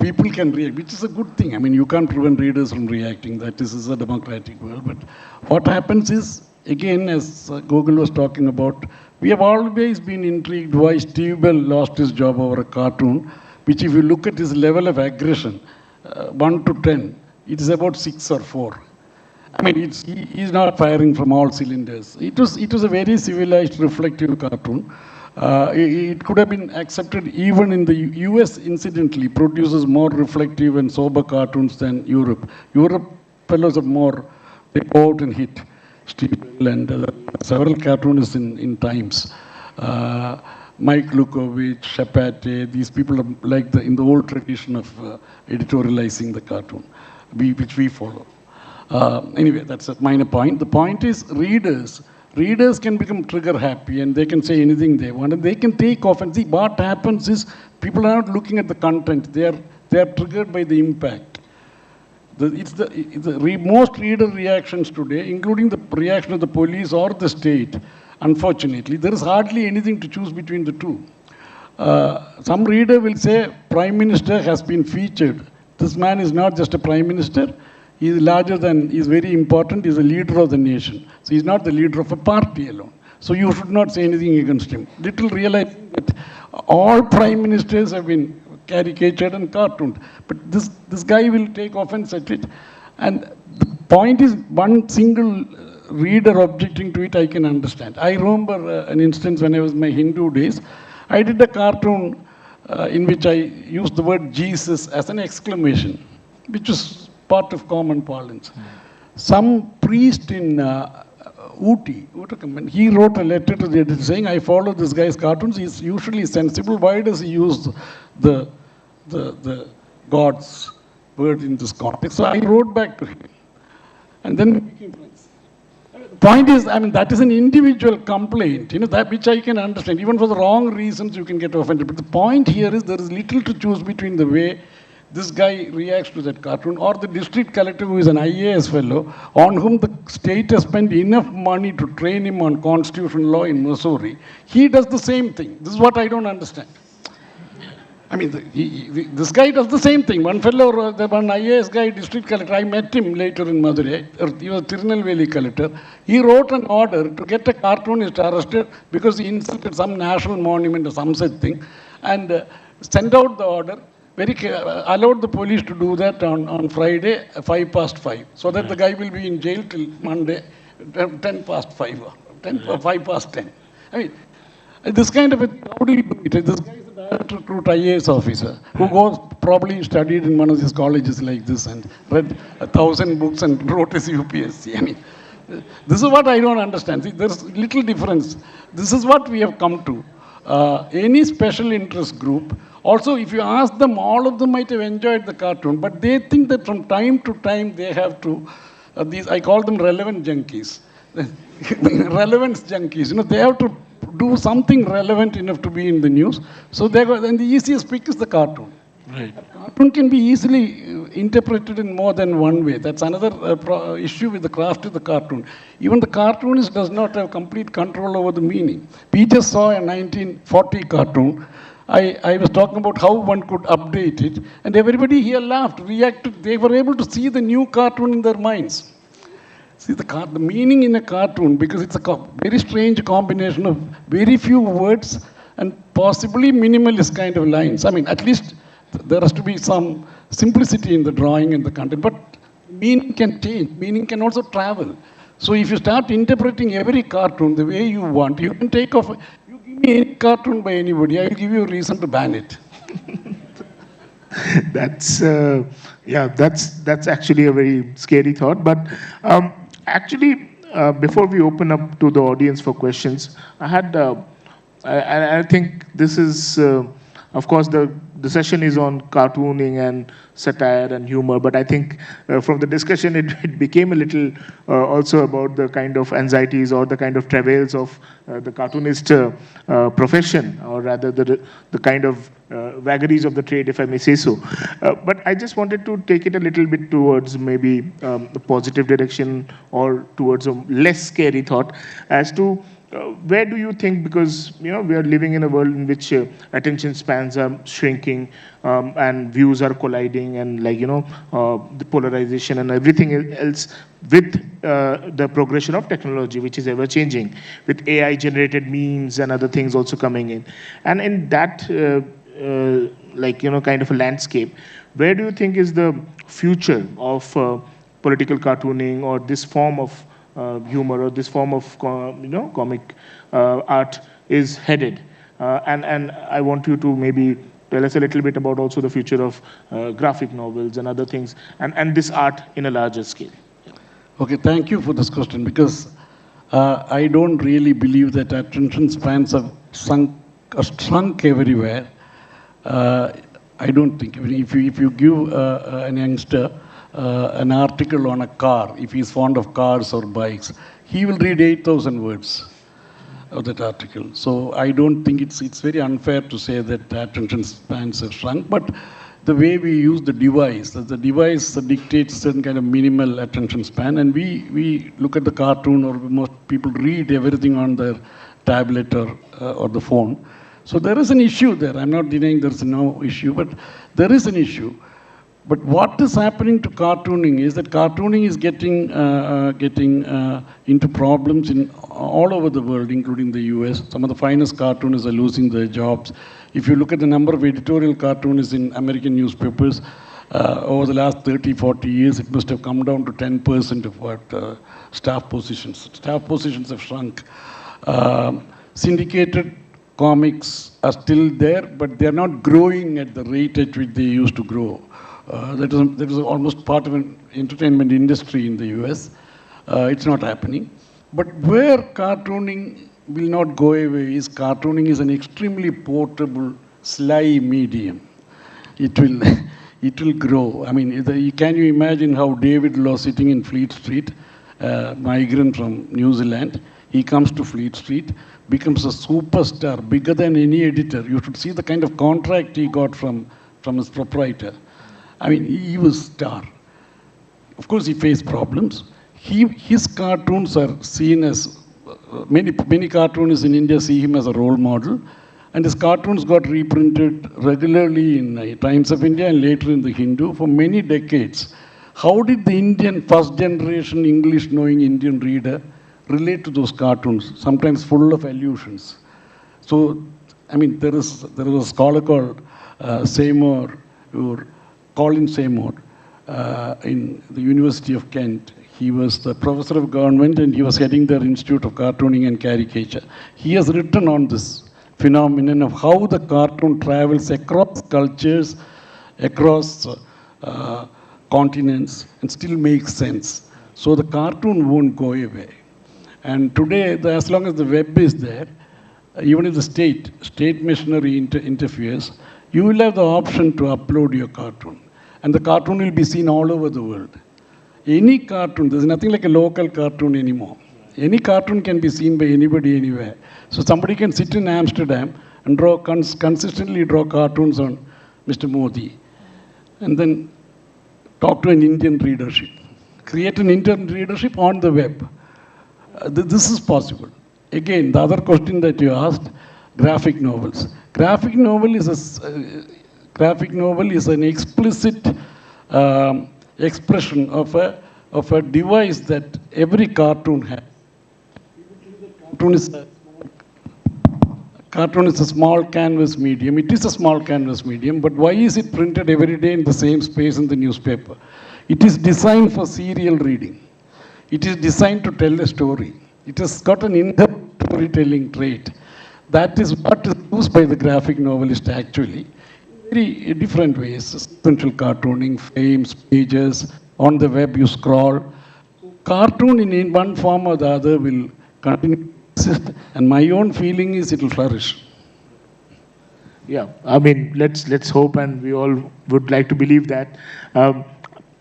people can react, which is a good thing. You can't prevent readers from reacting. That is a democratic world. But what happens is, again, as Gokul was talking about, we have always been intrigued why Steve Bell lost his job over a cartoon, which if you look at his level of aggression, 1 to 10, it is about 6 or 4. He's not firing from all cylinders. It was a very civilized, reflective cartoon. It could have been accepted even in the US, incidentally, produces more reflective and sober cartoons than Europe. Europe fellows are more, they go out and hit Steve Bell and several cartoonists in Times. Mike Lukovich, Chapate, these people are like in the old tradition of editorializing the cartoon, which we follow. Anyway, that's a minor point. The point is readers can become trigger happy and they can say anything they want and they can take off. And see, what happens is people are not looking at the content. They are triggered by the impact. Most reader reactions today, including the reaction of the police or the state, unfortunately, there is hardly anything to choose between the two. Some reader will say, Prime Minister has been featured. This man is not just a Prime Minister. He is larger than, he is very important. He is a leader of the nation. So he is not the leader of a party alone. So you should not say anything against him. Little realizing that all Prime Ministers have been caricatured and cartooned. But this guy will take offense at it. And the point is, one single reader objecting to it, I can understand. I remember an instance when I was in my Hindu days. I did a cartoon in which I used the word Jesus as an exclamation, which was part of common parlance. Some priest in Uttarakhand, he wrote a letter to the editor saying, I follow this guy's cartoons. He's usually sensible. Why does he use the God's word in this context? So I wrote back to him. And then we became friends. The point is, I mean, that is an individual complaint, that which I can understand. Even for the wrong reasons, you can get offended. But the point here is there is little to choose between the way this guy reacts to that cartoon or the district collector who is an IAS fellow on whom the state has spent enough money to train him on constitutional law in Missouri. He does the same thing. This is what I don't understand. I mean, this guy does the same thing. One fellow, the one IAS guy, district collector, I met him later in Madurai. He was Tirunelveli collector. He wrote an order to get a cartoonist arrested because he insulted some national monument or some such thing, and sent out the order. Allowed the police to do that on Friday, 5:05, so that the guy will be in jail till Monday, 5:10. I mean, this kind of a, how do you do it? This guy is a director recruit IAS officer who probably studied in one of these colleges like this and read 1,000 books and wrote his UPSC. I mean, this is what I don't understand. See, there's little difference. This is what we have come to. Any special interest group, also if you ask them, all of them might have enjoyed the cartoon, but they think that from time to time they have to, I call them relevant junkies. Relevance junkies, they have to do something relevant enough to be in the news. So then the easiest pick is the cartoon. Right. A cartoon can be easily interpreted in more than one way. That's another issue with the craft of the cartoon. Even the cartoonist does not have complete control over the meaning. We just saw a 1940 cartoon. I was talking about how one could update it, and everybody here laughed, reacted. They were able to see the new cartoon in their minds. See the meaning in a cartoon, because it's a very strange combination of very few words and possibly minimalist kind of lines. I mean, at least there has to be some simplicity in the drawing and the content, but meaning can change. Meaning can also travel. So if you start interpreting every cartoon the way you want, you can take off. You give me any cartoon by anybody, I will give you a reason to ban it. That's actually a very scary thought. But before we open up to the audience for questions, I think this is, of course, the session is on cartooning and satire and humor, but I think from the discussion it became a little also about the kind of anxieties or the kind of travails of the cartoonist profession, or rather the kind of vagaries of the trade, if I may say so. But I just wanted to take it a little bit towards maybe a positive direction or towards a less scary thought as to where do you think, because we are living in a world in which attention spans are shrinking and views are colliding, and the polarization and everything else with the progression of technology, which is ever changing, with AI generated memes and other things also coming in, and in that kind of a landscape, where do you think is the future of political cartooning or this form of humor or this form of comic art is headed? And I want you to maybe tell us a little bit about also the future of graphic novels and other things, and this art in a larger scale. Okay, thank you for this question, because I don't really believe that attention spans have sunk shrunk everywhere. I don't think, if you give an youngster an article on a car, if he's fond of cars or bikes, he will read 8,000 words of that article. So I don't think it's very unfair to say that attention spans have shrunk, but the way we use the device dictates certain kind of minimal attention span, and we look at the cartoon, or most people read everything on their tablet or the phone. So there is an issue there. I'm not denying there's no issue, but there is an issue. But what is happening to cartooning is that cartooning is getting into problems in all over the world, including the US. Some of the finest cartoonists are losing their jobs. If you look at the number of editorial cartoonists in American newspapers, over the last 30, 40 years, it must have come down to 10% of what staff positions. Staff positions have shrunk. Syndicated comics are still there, but they're not growing at the rate at which they used to grow. That is almost part of an entertainment industry in the US. It's not happening. But where cartooning will not go away is cartooning is an extremely portable, sly medium. It will grow. I mean, can you imagine how David Law sitting in Fleet Street, migrant from New Zealand, he comes to Fleet Street, becomes a superstar, bigger than any editor. You should see the kind of contract he got from his proprietor. I mean, he was a star. Of course, he faced problems. His cartoons are seen as, many cartoonists in India see him as a role model. And his cartoons got reprinted regularly in Times of India and later in the Hindu for many decades. How did the Indian first generation English knowing Indian reader relate to those cartoons, sometimes full of allusions? So, I mean, there was a scholar called Seymour, or Colin Seymour, in the University of Kent. He was the professor of government and he was heading their Institute of Cartooning and Caricature. He has written on this phenomenon of how the cartoon travels across cultures, across continents, and still makes sense. So the cartoon won't go away. And today, as long as the web is there, even if the state machinery interferes, you will have the option to upload your cartoon. And the cartoon will be seen all over the world. Any cartoon, there's nothing like a local cartoon anymore. Any cartoon can be seen by anybody anywhere. So somebody can sit in Amsterdam and consistently draw cartoons on Mr. Modi. And then talk to an Indian readership. Create an Indian readership on the web. This is possible. Again, the other question that you asked, graphic novels. Graphic novel is an explicit expression of a device that every cartoon has. Cartoon is a small canvas medium. It is a small canvas medium, but why is it printed every day in the same space in the newspaper? It is designed for serial reading. It is designed to tell a story. It has got an in-depth storytelling trait. That is what is used by the graphic novelist actually. Very different ways. Sequential cartooning, frames, pages, on the web you scroll. Cartoon in one form or the other will continue to exist, and my own feeling is it will flourish. Yeah, I mean, let's hope, and we all would like to believe that.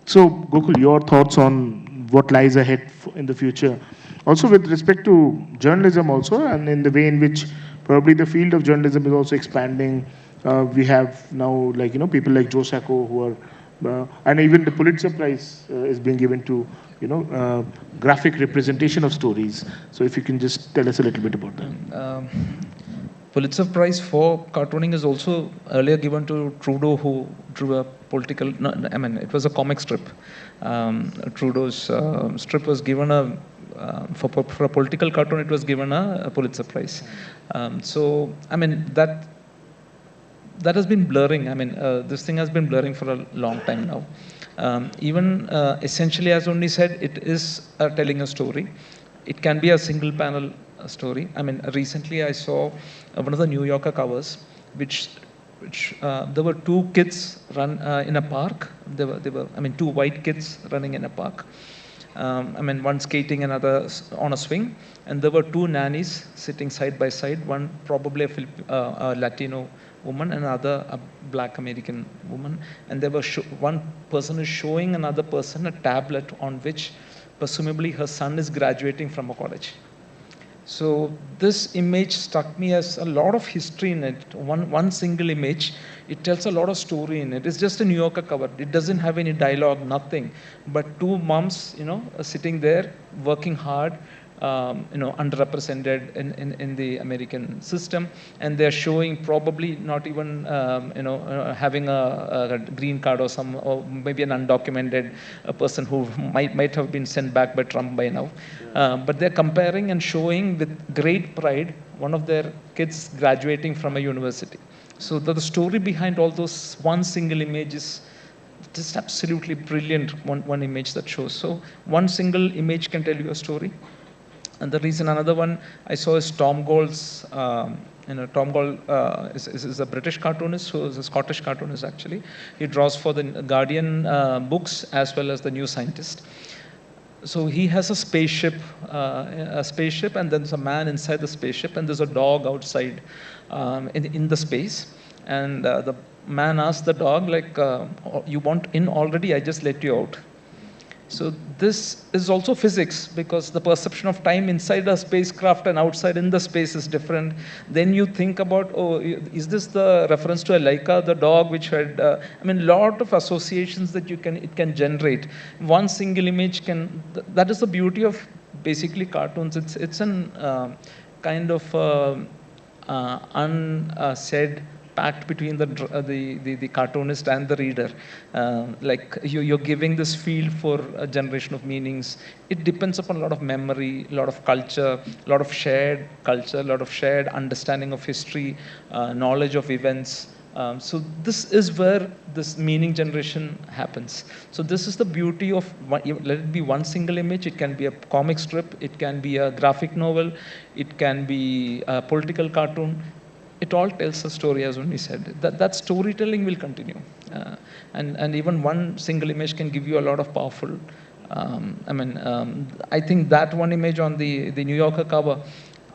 So, Gokul, your thoughts on what lies ahead in the future? Also with respect to journalism also, and in the way in which probably the field of journalism is also expanding. We have now, like, people like Joe Sacco who are, and even the Pulitzer Prize is being given to, graphic representation of stories. So if you can just tell us a little bit about that. Pulitzer Prize for cartooning is also earlier given to Trudeau, who drew a political, it was a comic strip. Trudeau's strip was given for a political cartoon, it was given a Pulitzer Prize. So, that has been blurring. This thing has been blurring for a long time now. Even essentially, as Unny said, it is telling a story. It can be a single panel story. Recently I saw one of the New Yorker covers, which there were two kids run in a park. There were two white kids running in a park. I mean, one skating, another on a swing. And there were two nannies sitting side by side, one probably a Latino woman and another a black American woman. And there was one person is showing another person a tablet on which presumably her son is graduating from a college. So this image struck me as a lot of history in it. One single image, it tells a lot of story in it. It's just a New Yorker cover. It doesn't have any dialogue, nothing. But two moms, sitting there, working hard, underrepresented in the American system, and they're showing probably not even having a green card or maybe an undocumented person who might have been sent back by Trump by now. But they're comparing and showing with great pride one of their kids graduating from a university. So the story behind all those one single image is just absolutely brilliant. One image that shows. So one single image can tell you a story. And the reason another one I saw is Tom Gould's, Tom Gould is a British cartoonist who is a Scottish cartoonist actually. He draws for the Guardian books as well as the New Scientist. So he has a spaceship, and there's a man inside the spaceship, and there's a dog outside in the space. And the man asks the dog, like, you want in already? I just let you out. So this is also physics, because the perception of time inside a spacecraft and outside in the space is different. Then you think about, is this the reference to a Laika, the dog, which had, a lot of associations that it can generate. One single image that is the beauty of basically cartoons. It's an kind of unsaid pact between the cartoonist and the reader. Like you're giving this field for a generation of meanings. It depends upon a lot of memory, a lot of culture, a lot of shared culture, a lot of shared understanding of history, knowledge of events. So this is where this meaning generation happens. So this is the beauty of, let it be one single image. It can be a comic strip. It can be a graphic novel. It can be a political cartoon. It all tells a story, as Unny said. That storytelling will continue. And even one single image can give you a lot of powerful, I think that one image on the New Yorker cover,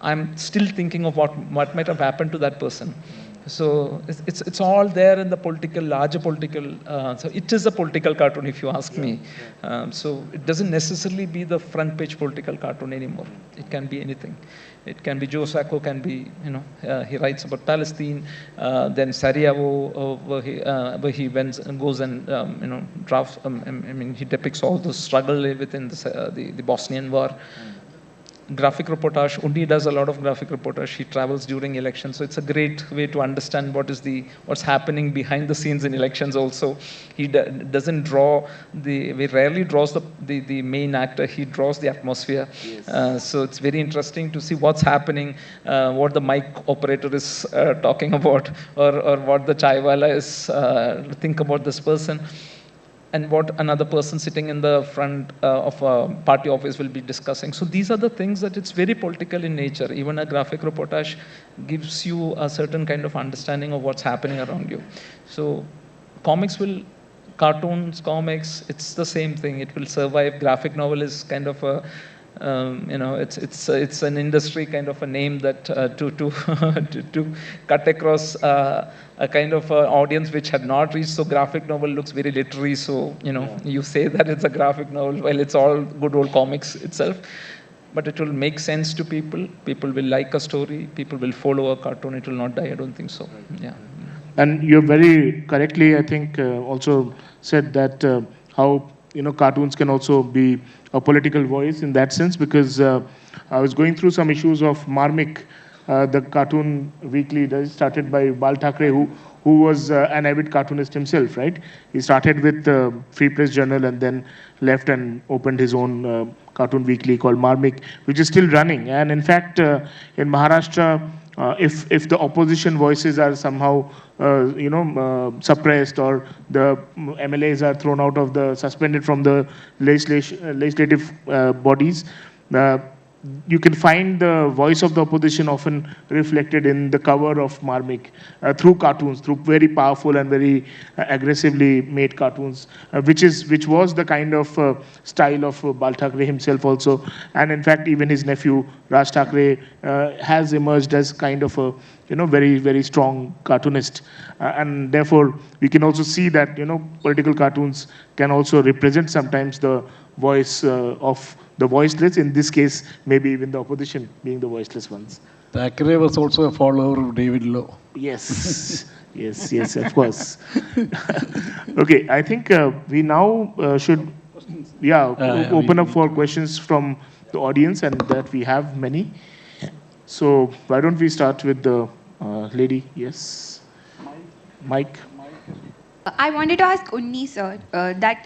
I'm still thinking of what might have happened to that person. So it's all there in the larger political, so it is a political cartoon if you ask me. So it doesn't necessarily be the front page political cartoon anymore. It can be anything. It can be Joe Sacco, can be, he writes about Palestine, then Sarajevo, where he goes and drafts, he depicts all the struggle within the Bosnian War. Graphic reportage. Unny does a lot of graphic reportage. He travels during elections, so it's a great way to understand what's happening behind the scenes in elections. Also, he doesn't draw he rarely draws the main actor. He draws the atmosphere. Yes. So it's very interesting to see what's happening, what the mic operator is talking about, or what the chaiwala is think about this person, and what another person sitting in the front of a party office will be discussing. So these are the things that it's very political in nature. Even a graphic reportage gives you a certain kind of understanding of what's happening around you. So cartoons, comics, it's the same thing. It will survive. Graphic novel is kind of a, it's an industry kind of a name that to cut across a kind of audience which had not reached. So graphic novel looks very literary. So you say that it's a graphic novel. Well, it's all good old comics itself. But it will make sense to people. People will like a story. People will follow a cartoon. It will not die. I don't think so. Yeah. And you very correctly, I think, also said that how cartoons can also be a political voice in that sense, because I was going through some issues of Marmik, the cartoon weekly that is started by Bal Thackeray, who was an avid cartoonist himself, right? He started with the Free Press Journal and then left and opened his own cartoon weekly called Marmik, which is still running. And in fact, in Maharashtra, if the opposition voices are somehow suppressed, or the MLAs are suspended from the legislative bodies, you can find the voice of the opposition often reflected in the cover of Marmik through cartoons, through very powerful and very aggressively made cartoons, which was the kind of style of Bal Thackeray himself also, and in fact even his nephew Raj Thackeray has emerged as kind of a very very strong cartoonist, and therefore we can also see that political cartoons can also represent sometimes the voice of the voiceless, in this case, maybe even the opposition being the voiceless ones. Thackeray was also a follower of David Lowe. Yes, yes, of course. Okay, I think we now should, open up for questions from the audience, and that we have many. So why don't we start with the lady? Yes, Mike. I wanted to ask Unny, sir,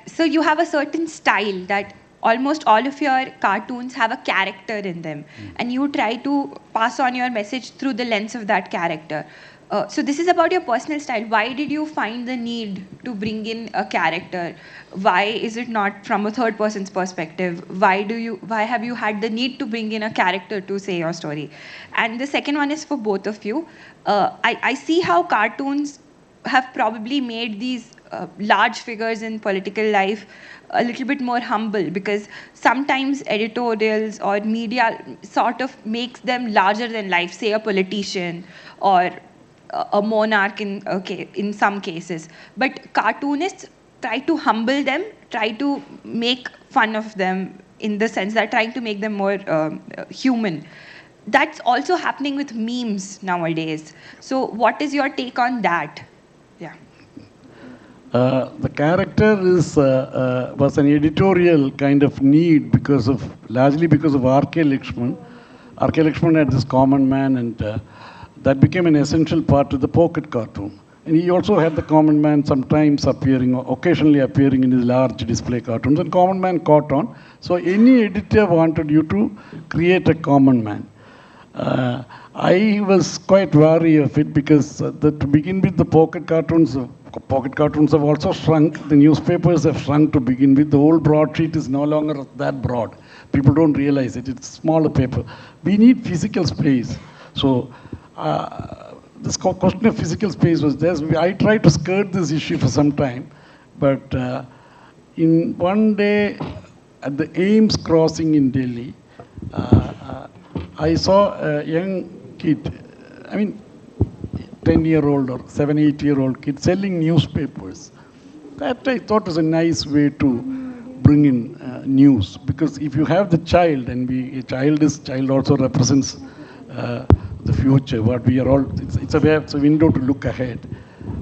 so you have a certain style that almost all of your cartoons have a character in them, and you try to pass on your message through the lens of that character. So this is about your personal style. Why did you find the need to bring in a character? Why is it not from a third person's perspective? Why have you had the need to bring in a character to say your story? And the second one is for both of you. I see how cartoons have probably made these large figures in political life a little bit more humble, because sometimes editorials or media sort of makes them larger than life, say a politician or a monarch in some cases. But cartoonists try to humble them, try to make fun of them, in the sense that trying to make them more human. That's also happening with memes nowadays. So what is your take on that? Yeah. The character was an editorial kind of need largely because of R.K. Lakshman. R.K. Lakshman had this common man, and that became an essential part of the pocket cartoon. And he also had the common man sometimes occasionally appearing in his large display cartoons, and common man caught on. So any editor wanted you to create a common man. I was quite wary of it because to begin with, the pocket cartoons have also shrunk. The newspapers have shrunk to begin with. The whole broadsheet is no longer that broad. People don't realize it. It's smaller paper. We need physical space. So this question of physical space was there. I tried to skirt this issue for some time. But in one day at the Ames crossing in Delhi, I saw a young kid, 10-year-old or 7, 8-year-old kid selling newspapers. That I thought was a nice way to bring in news, because if you have the child, and child also represents the future, what we are all, it's a window to look ahead.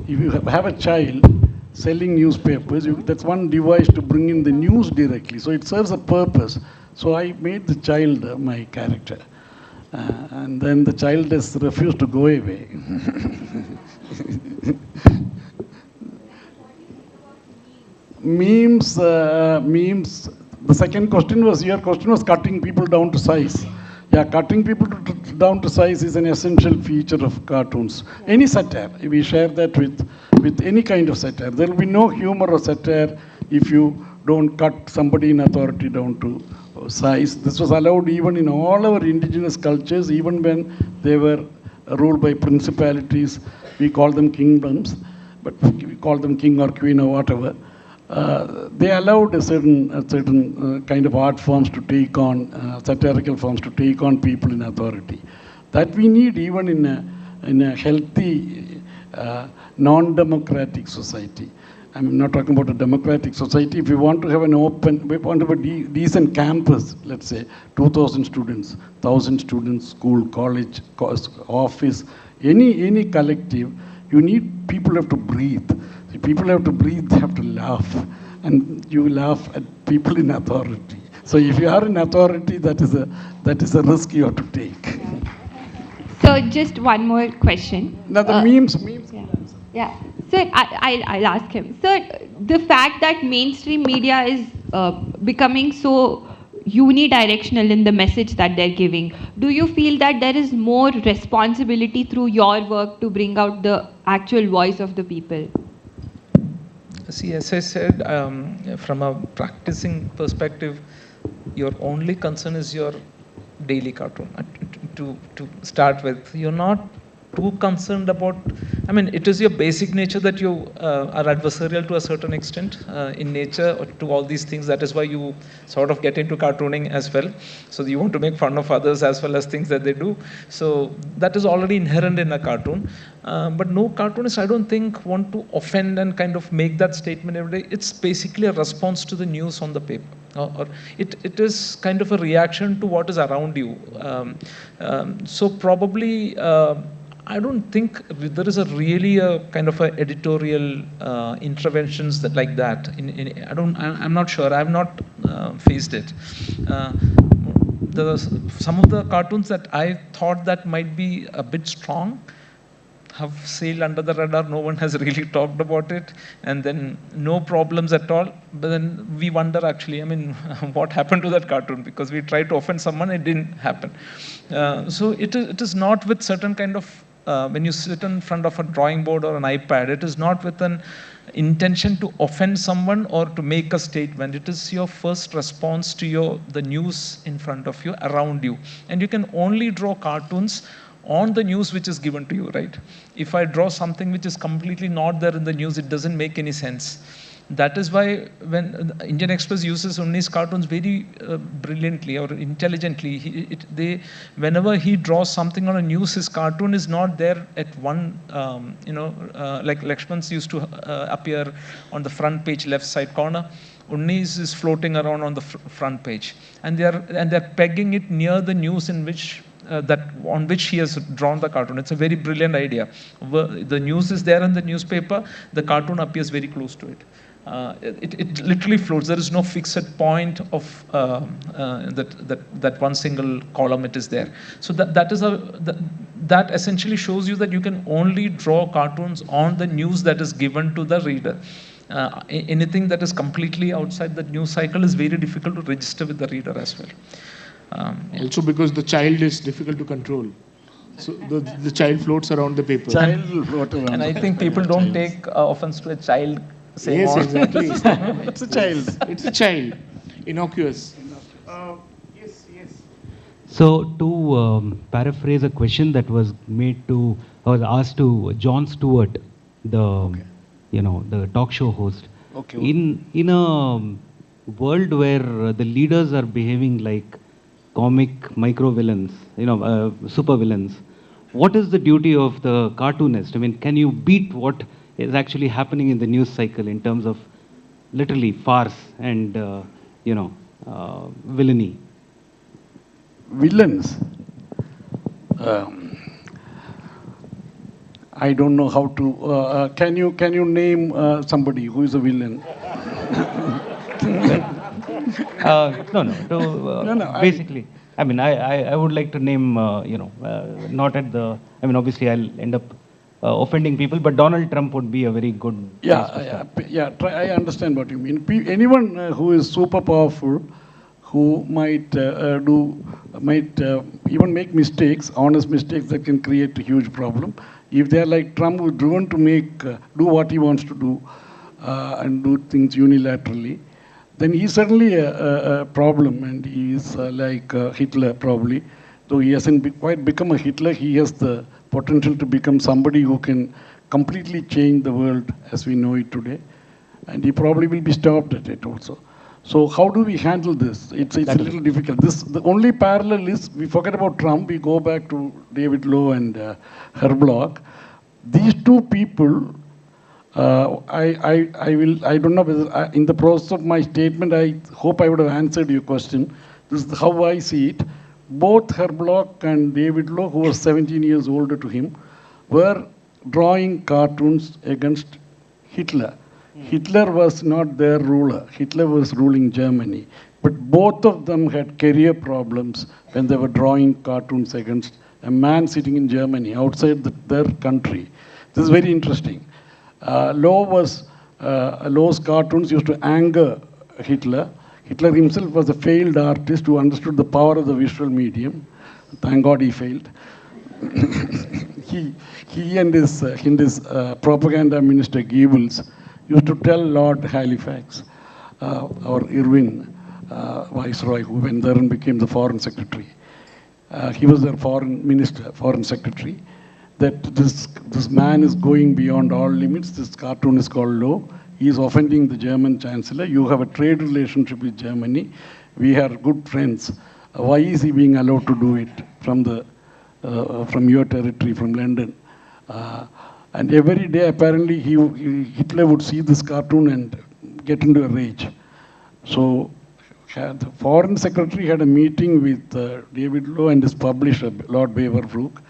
If you have a child selling newspapers, that's one device to bring in the news directly. So it serves a purpose. So I made the child my character. And then the child has refused to go away. Memes. The second question was, your question was cutting people down to size. Yeah, cutting people down to size is an essential feature of cartoons. Any satire, we share that with any kind of satire. There will be no humor or satire if you don't cut somebody in authority down to size. This was allowed even in all our indigenous cultures, even when they were ruled by principalities. We call them kingdoms, but we call them king or queen or whatever. They allowed a certain kind of art forms to take on, satirical forms to take on people in authority. That we need even in a healthy, non-democratic society. I'm not talking about a democratic society. If we want to have a decent campus, let's say 2,000 students, 1,000 students, school, college, office, any collective, you need people have to breathe. If people have to breathe, they have to laugh. And you laugh at people in authority. So if you are in authority, that is a risk you have to take. So just one more question. Now the memes. Yeah. Sir, I'll ask him. Sir, the fact that mainstream media is becoming so unidirectional in the message that they're giving, do you feel that there is more responsibility through your work to bring out the actual voice of the people? See, as I said, from a practicing perspective, your only concern is your daily cartoon. To start with, you're not too concerned about. I mean, it is your basic nature that you are adversarial to a certain extent in nature or to all these things. That is why you sort of get into cartooning as well. So you want to make fun of others as well as things that they do. So that is already inherent in a cartoon. But no cartoonist, I don't think, want to offend and kind of make that statement every day. It's basically a response to the news on the paper. Or it is kind of a reaction to what is around you. So probably I don't think there is a really a kind of a editorial interventions that like that. I'm not sure. I've not faced it. Some of the cartoons that I thought that might be a bit strong have sailed under the radar. No one has really talked about it, and then no problems at all. But then we wonder, actually, I mean, what happened to that cartoon? Because we tried to offend someone, it didn't happen. So it is not with certain kind of when you sit in front of a drawing board or an iPad, it is not with an intention to offend someone or to make a statement. It is your first response to the news in front of you, around you. And you can only draw cartoons on the news which is given to you, right? If I draw something which is completely not there in the news, it doesn't make any sense. That is why when Indian Express uses Unny's cartoons very brilliantly or intelligently, whenever he draws something on a news, his cartoon is not there at one, like Lakshman's used to appear on the front page, left side corner. Unny's is floating around on the front page, and they're pegging it near the news in which on which he has drawn the cartoon. It's a very brilliant idea. The news is there in the newspaper, the cartoon appears very close to it. It literally floats. There is no fixed point of that one single column it is there. So that essentially shows you that you can only draw cartoons on the news that is given to the reader. Anything that is completely outside the news cycle is very difficult to register with the reader as well. Also because the child is difficult to control. So the child floats around the paper. And I think people don't take offense to a child saying, yes, exactly. It's a child. It's a child. Innocuous. Yes. So to paraphrase a question that was asked to Jon Stewart, the talk show host. Okay. In a world where the leaders are behaving like comic micro villains, super villains, what is the duty of the cartoonist? I mean, can you beat what is actually happening in the news cycle in terms of literally farce and villainy? Villains. I don't know how to. Can you name somebody who is a villain? No. Basically, I mean, I would like to name, not at the. I mean, obviously, I'll end up offending people, but Donald Trump would be a very good. I understand what you mean. Anyone who is super powerful, who might even make mistakes, honest mistakes that can create a huge problem. If they are like Trump, who is driven to do what he wants to do and do things unilaterally, then he's certainly a problem, and he is like Hitler probably. Though he hasn't quite become a Hitler, he has the potential to become somebody who can completely change the world as we know it today. And he probably will be stopped at it also. So how do we handle this? It's a little difficult. The only parallel is, we forget about Trump, we go back to David Lowe and Herblock. These two people, I don't know whether, in the process of my statement, I hope I would have answered your question. This is how I see it. Both Herblock and David Lowe, who was 17 years older to him, were drawing cartoons against Hitler. Hitler was not their ruler. Hitler was ruling Germany. But both of them had career problems when they were drawing cartoons against a man sitting in Germany, outside their country. This is very interesting. Lowe's cartoons used to anger Hitler. Hitler himself was a failed artist who understood the power of the visual medium. Thank God he failed. he and his propaganda minister Goebbels used to tell Lord Halifax, or Irwin, Viceroy, who went there and became the foreign secretary. he was their foreign minister, foreign secretary, that this man is going beyond all limits. This cartoon is called Law. He is offending the German chancellor. You have a trade relationship with Germany. We are good friends. Why is he being allowed to do it from your territory, from London? And every day, apparently, Hitler would see this cartoon and get into a rage. So the foreign secretary had a meeting with David Lowe and his publisher, Lord Beaverbrook,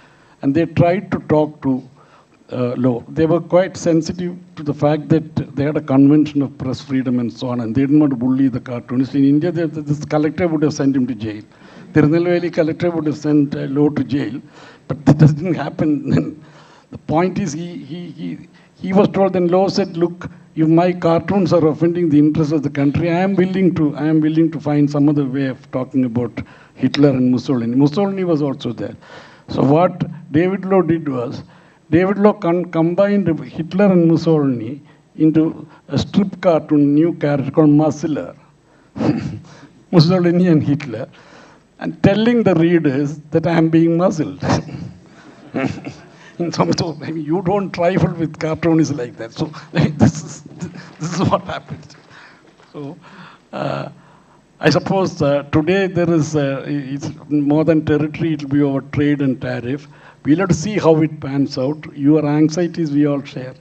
and they tried to talk to Lowe. They were quite sensitive to the fact that they had a convention of press freedom and so on, and they didn't want to bully the cartoonist. In India, this collector would have sent him to jail. The Tirunelveli collector would have sent Lowe to jail, but that didn't happen. The point is, he was told, then Lowe said, look, if my cartoons are offending the interests of the country, I am willing to find some other way of talking about Hitler and Mussolini. Mussolini was also there. So what David Lowe did was, David Lowe combined Hitler and Mussolini into a strip cartoon, new character called Muscler, Mussolini and Hitler, and telling the readers that I am being muzzled. So I mean, you don't trifle with cartoonists like that. So this is what happened. So I suppose today there is it's more than territory. It will be over trade and tariff. We'll have to see how it pans out. Your anxieties we all share.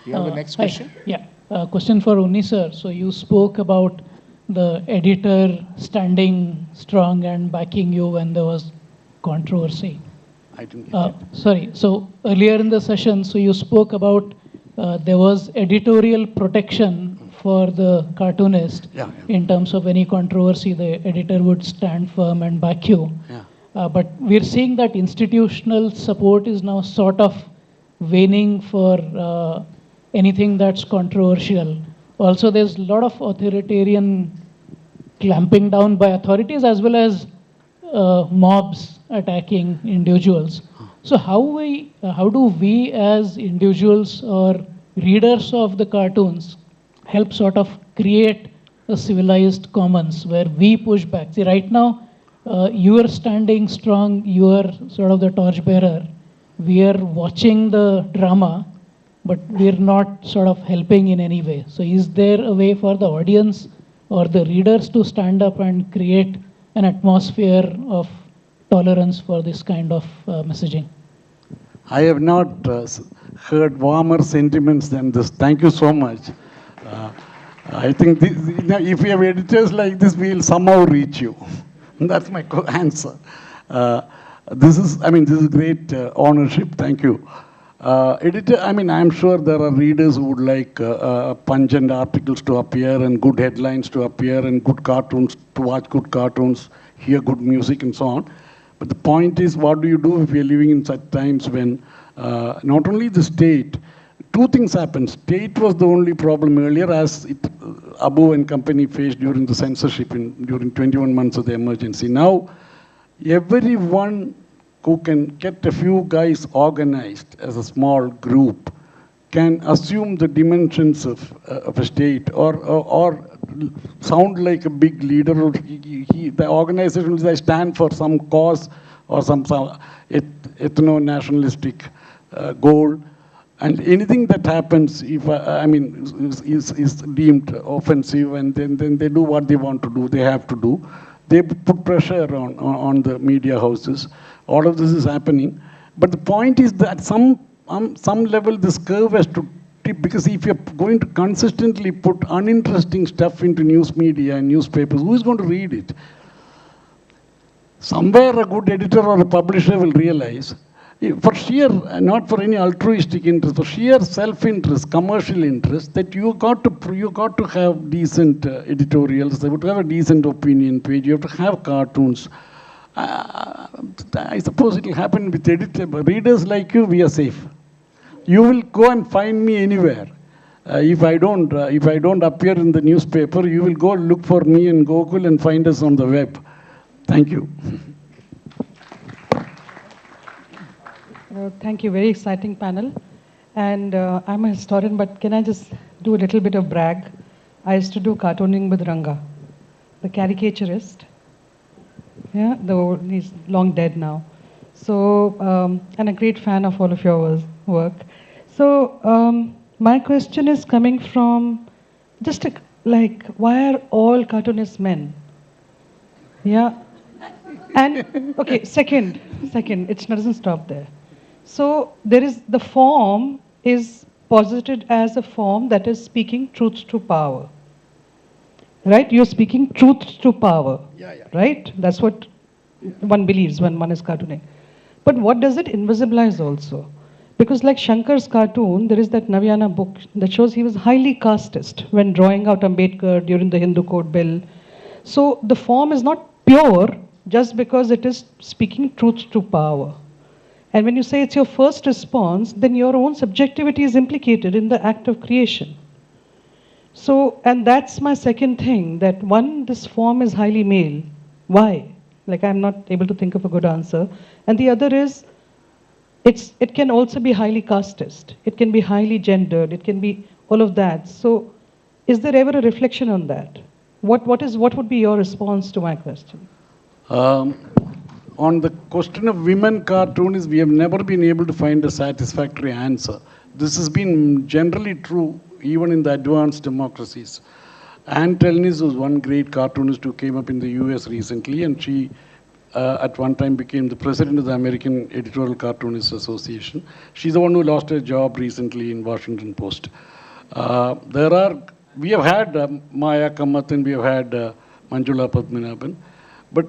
You have the next question? Yeah, question for Unny sir. So you spoke about the editor standing strong and backing you when there was controversy. I didn't get it. Sorry, so earlier in the session, so you spoke about there was editorial protection for the cartoonist. Yeah. In terms of any controversy, the editor would stand firm and back you. Yeah. But we're seeing that institutional support is now sort of waning for anything that's controversial. Also, there's a lot of authoritarian clamping down by authorities as well as mobs attacking individuals. So how do we as individuals or readers of the cartoons help sort of create a civilized commons where we push back? See, right now, you are standing strong, you are sort of the torchbearer. We are watching the drama, but we're not sort of helping in any way. So is there a way for the audience or the readers to stand up and create an atmosphere of tolerance for this kind of messaging? I have not heard warmer sentiments than this. Thank you so much. I think if we have editors like this, we will somehow reach you. That's my answer. This is great ownership. Thank you. Editor, I'm sure there are readers who would like pungent articles to appear and good headlines to appear and good cartoons, to watch good cartoons, hear good music and so on. But the point is, what do you do if we are living in such times when not only the state, two things happen. State was the only problem earlier, as Abu and company faced during the censorship during 21 months of the emergency. Now, everyone who can get a few guys organized as a small group can assume the dimensions of a state or sound like a big leader. Or the organization will stand for some cause or some ethno-nationalistic goal. And anything that happens, is deemed offensive, and then they do what they want to do, they have to do. They put pressure on the media houses. All of this is happening. But the point is that some level this curve has to tip, because if you're going to consistently put uninteresting stuff into news media and newspapers, who is going to read it? Somewhere a good editor or a publisher will realize, for sheer, not for any altruistic interest, for sheer self-interest, commercial interest, that you got to have decent editorials, you have to have a decent opinion page, you have to have cartoons. I suppose it will happen with readers like you. We are safe. You will go and find me anywhere. If I don't appear in the newspaper, you will go look for me in Gokul and find us on the web. Thank you. Thank you. Very exciting panel. And I'm a historian, but can I just do a little bit of brag? I used to do cartooning with Ranga, the caricaturist. Yeah, though he's long dead now. So, and a great fan of all of your work. So, my question is coming from just like, why are all cartoonists men? Yeah. And, okay, second, it doesn't stop there. So, there is, the form is posited as a form that is speaking truth to power. Right? You're speaking truth to power. Right? That's what one believes when one is cartooning. But what does it invisibilize also? Because like Shankar's cartoon, there is that Navyana book that shows he was highly casteist when drawing out Ambedkar during the Hindu Code Bill. So the form is not pure just because it is speaking truth to power. And when you say it's your first response, then your own subjectivity is implicated in the act of creation. So, and that's my second thing, that one, this form is highly male. Why? Like, I'm not able to think of a good answer. And the other is, it can also be highly casteist. It can be highly gendered. It can be all of that. So, is there ever a reflection on that? What would be your response to my question? On the question of women cartoonists, we have never been able to find a satisfactory answer. This has been generally true even in the advanced democracies. Anne Telnis was one great cartoonist who came up in the US recently, and she at one time became the president of the American Editorial Cartoonists Association. She's the one who lost her job recently in Washington Post. We have had Maya Kamath and we have had Manjula Padmanabhan, but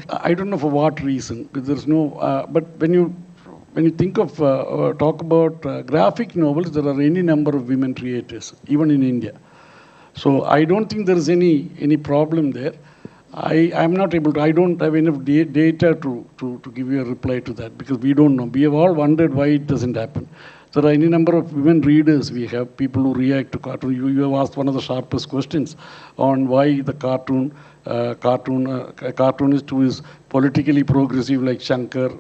I don't know for what reason. There's no. But when you think of talk about graphic novels, there are any number of women creators, even in India. So I don't think there is any problem there. I'm not able to. I don't have enough data to give you a reply to that because we don't know. We have all wondered why it doesn't happen. There are any number of women readers. We have people who react to cartoon. You have asked one of the sharpest questions on why the cartoonist who is politically progressive like Shankar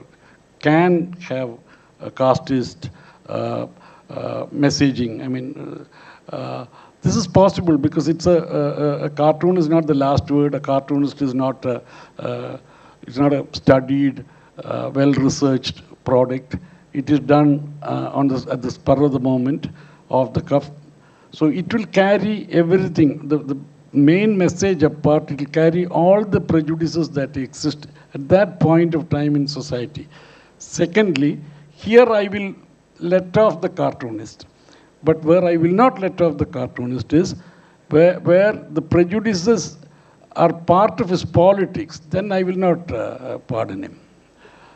can have a casteist messaging. I mean, this is possible because it's a cartoon is not the last word. A cartoonist is not it's not a studied, well-researched product. It is done at the spur of the moment, off the cuff. So it will carry everything. The main message apart, it will carry all the prejudices that exist at that point of time in society. Secondly, here I will let off the cartoonist. But where I will not let off the cartoonist is where the prejudices are part of his politics, then I will not pardon him.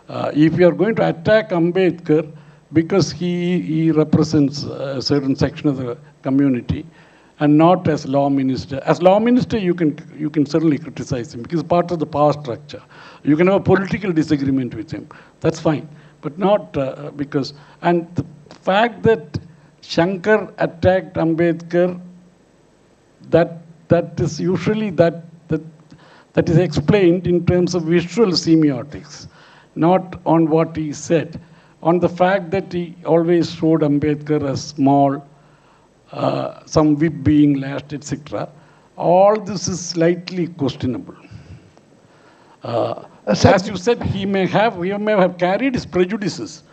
If you are going to attack Ambedkar because he represents a certain section of the community and not as law minister. As law minister, you can certainly criticize him because part of the power structure. You can have a political disagreement with him. That's fine. But not because... And the fact that Shankar attacked Ambedkar, that is usually that is explained in terms of visual semiotics, not on what he said, on the fact that he always showed Ambedkar as small, some whip being lashed, etc. All this is slightly questionable. As you said, he may have carried his prejudices,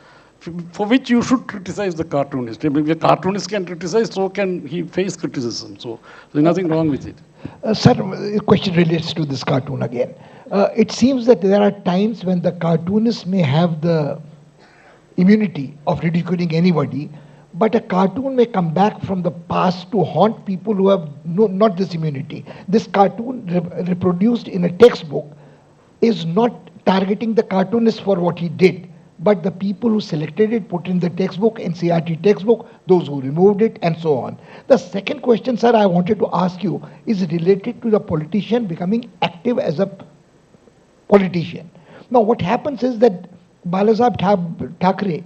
for which you should criticize the cartoonist. If a cartoonist can criticize, so can he face criticism. So there's nothing wrong with it. Sir, the question relates to this cartoon again. It seems that there are times when the cartoonist may have the immunity of ridiculing anybody, but a cartoon may come back from the past to haunt people who have not this immunity. This cartoon reproduced in a textbook is not targeting the cartoonist for what he did, but the people who selected it, put in the textbook, NCERT textbook, those who removed it, and so on. The second question, sir, I wanted to ask you is related to the politician becoming active as a politician. Now, what happens is that Balasaheb Thackeray,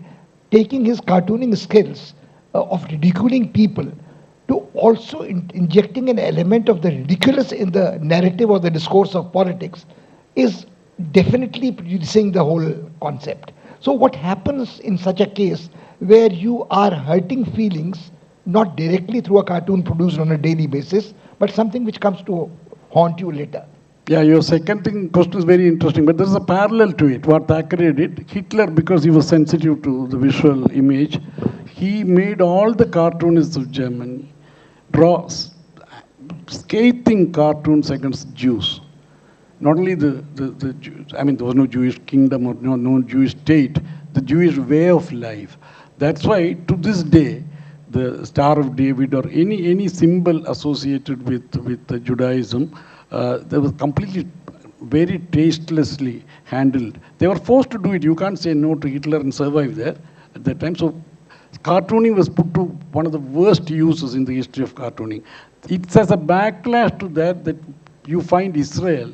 taking his cartooning skills of ridiculing people to also injecting an element of the ridiculous in the narrative or the discourse of politics, is definitely prejudicing the whole concept. So what happens in such a case where you are hurting feelings not directly through a cartoon produced on a daily basis, but something which comes to haunt you later? Yeah, your second question is very interesting, but there's a parallel to it. What Thackeray did, Hitler, because he was sensitive to the visual image, he made all the cartoonists of Germany draw scathing cartoons against Jews. Not only the Jews, I mean, there was no Jewish kingdom or no Jewish state, the Jewish way of life. That's why, to this day, the Star of David or any symbol associated with Judaism, they were completely, very tastelessly handled. They were forced to do it. You can't say no to Hitler and survive there at that time. So cartooning was put to one of the worst uses in the history of cartooning. It's as a backlash to that you find Israel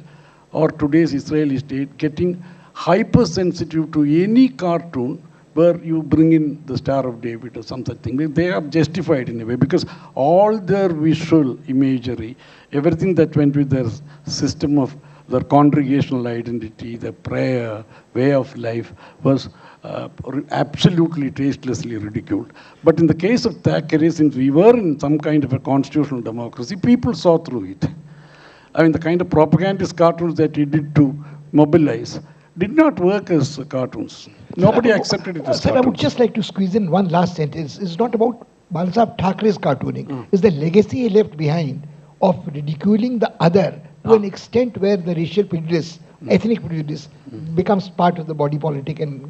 or today's Israeli state getting hypersensitive to any cartoon where you bring in the Star of David or something. They are justified in a way because all their visual imagery, everything that went with their system of their congregational identity, their prayer, way of life was absolutely tastelessly ridiculed. But in the case of Thackeray, since we were in some kind of a constitutional democracy, people saw through it. I mean, the kind of propagandist cartoons that he did to mobilize did not work as cartoons. Nobody accepted it as Sir, cartoons. I would just like to squeeze in one last sentence. It's not about Balasaheb Thakray's cartooning. It's the legacy he left behind of ridiculing the other to an extent where the racial prejudice, ethnic prejudice, becomes part of the body politic and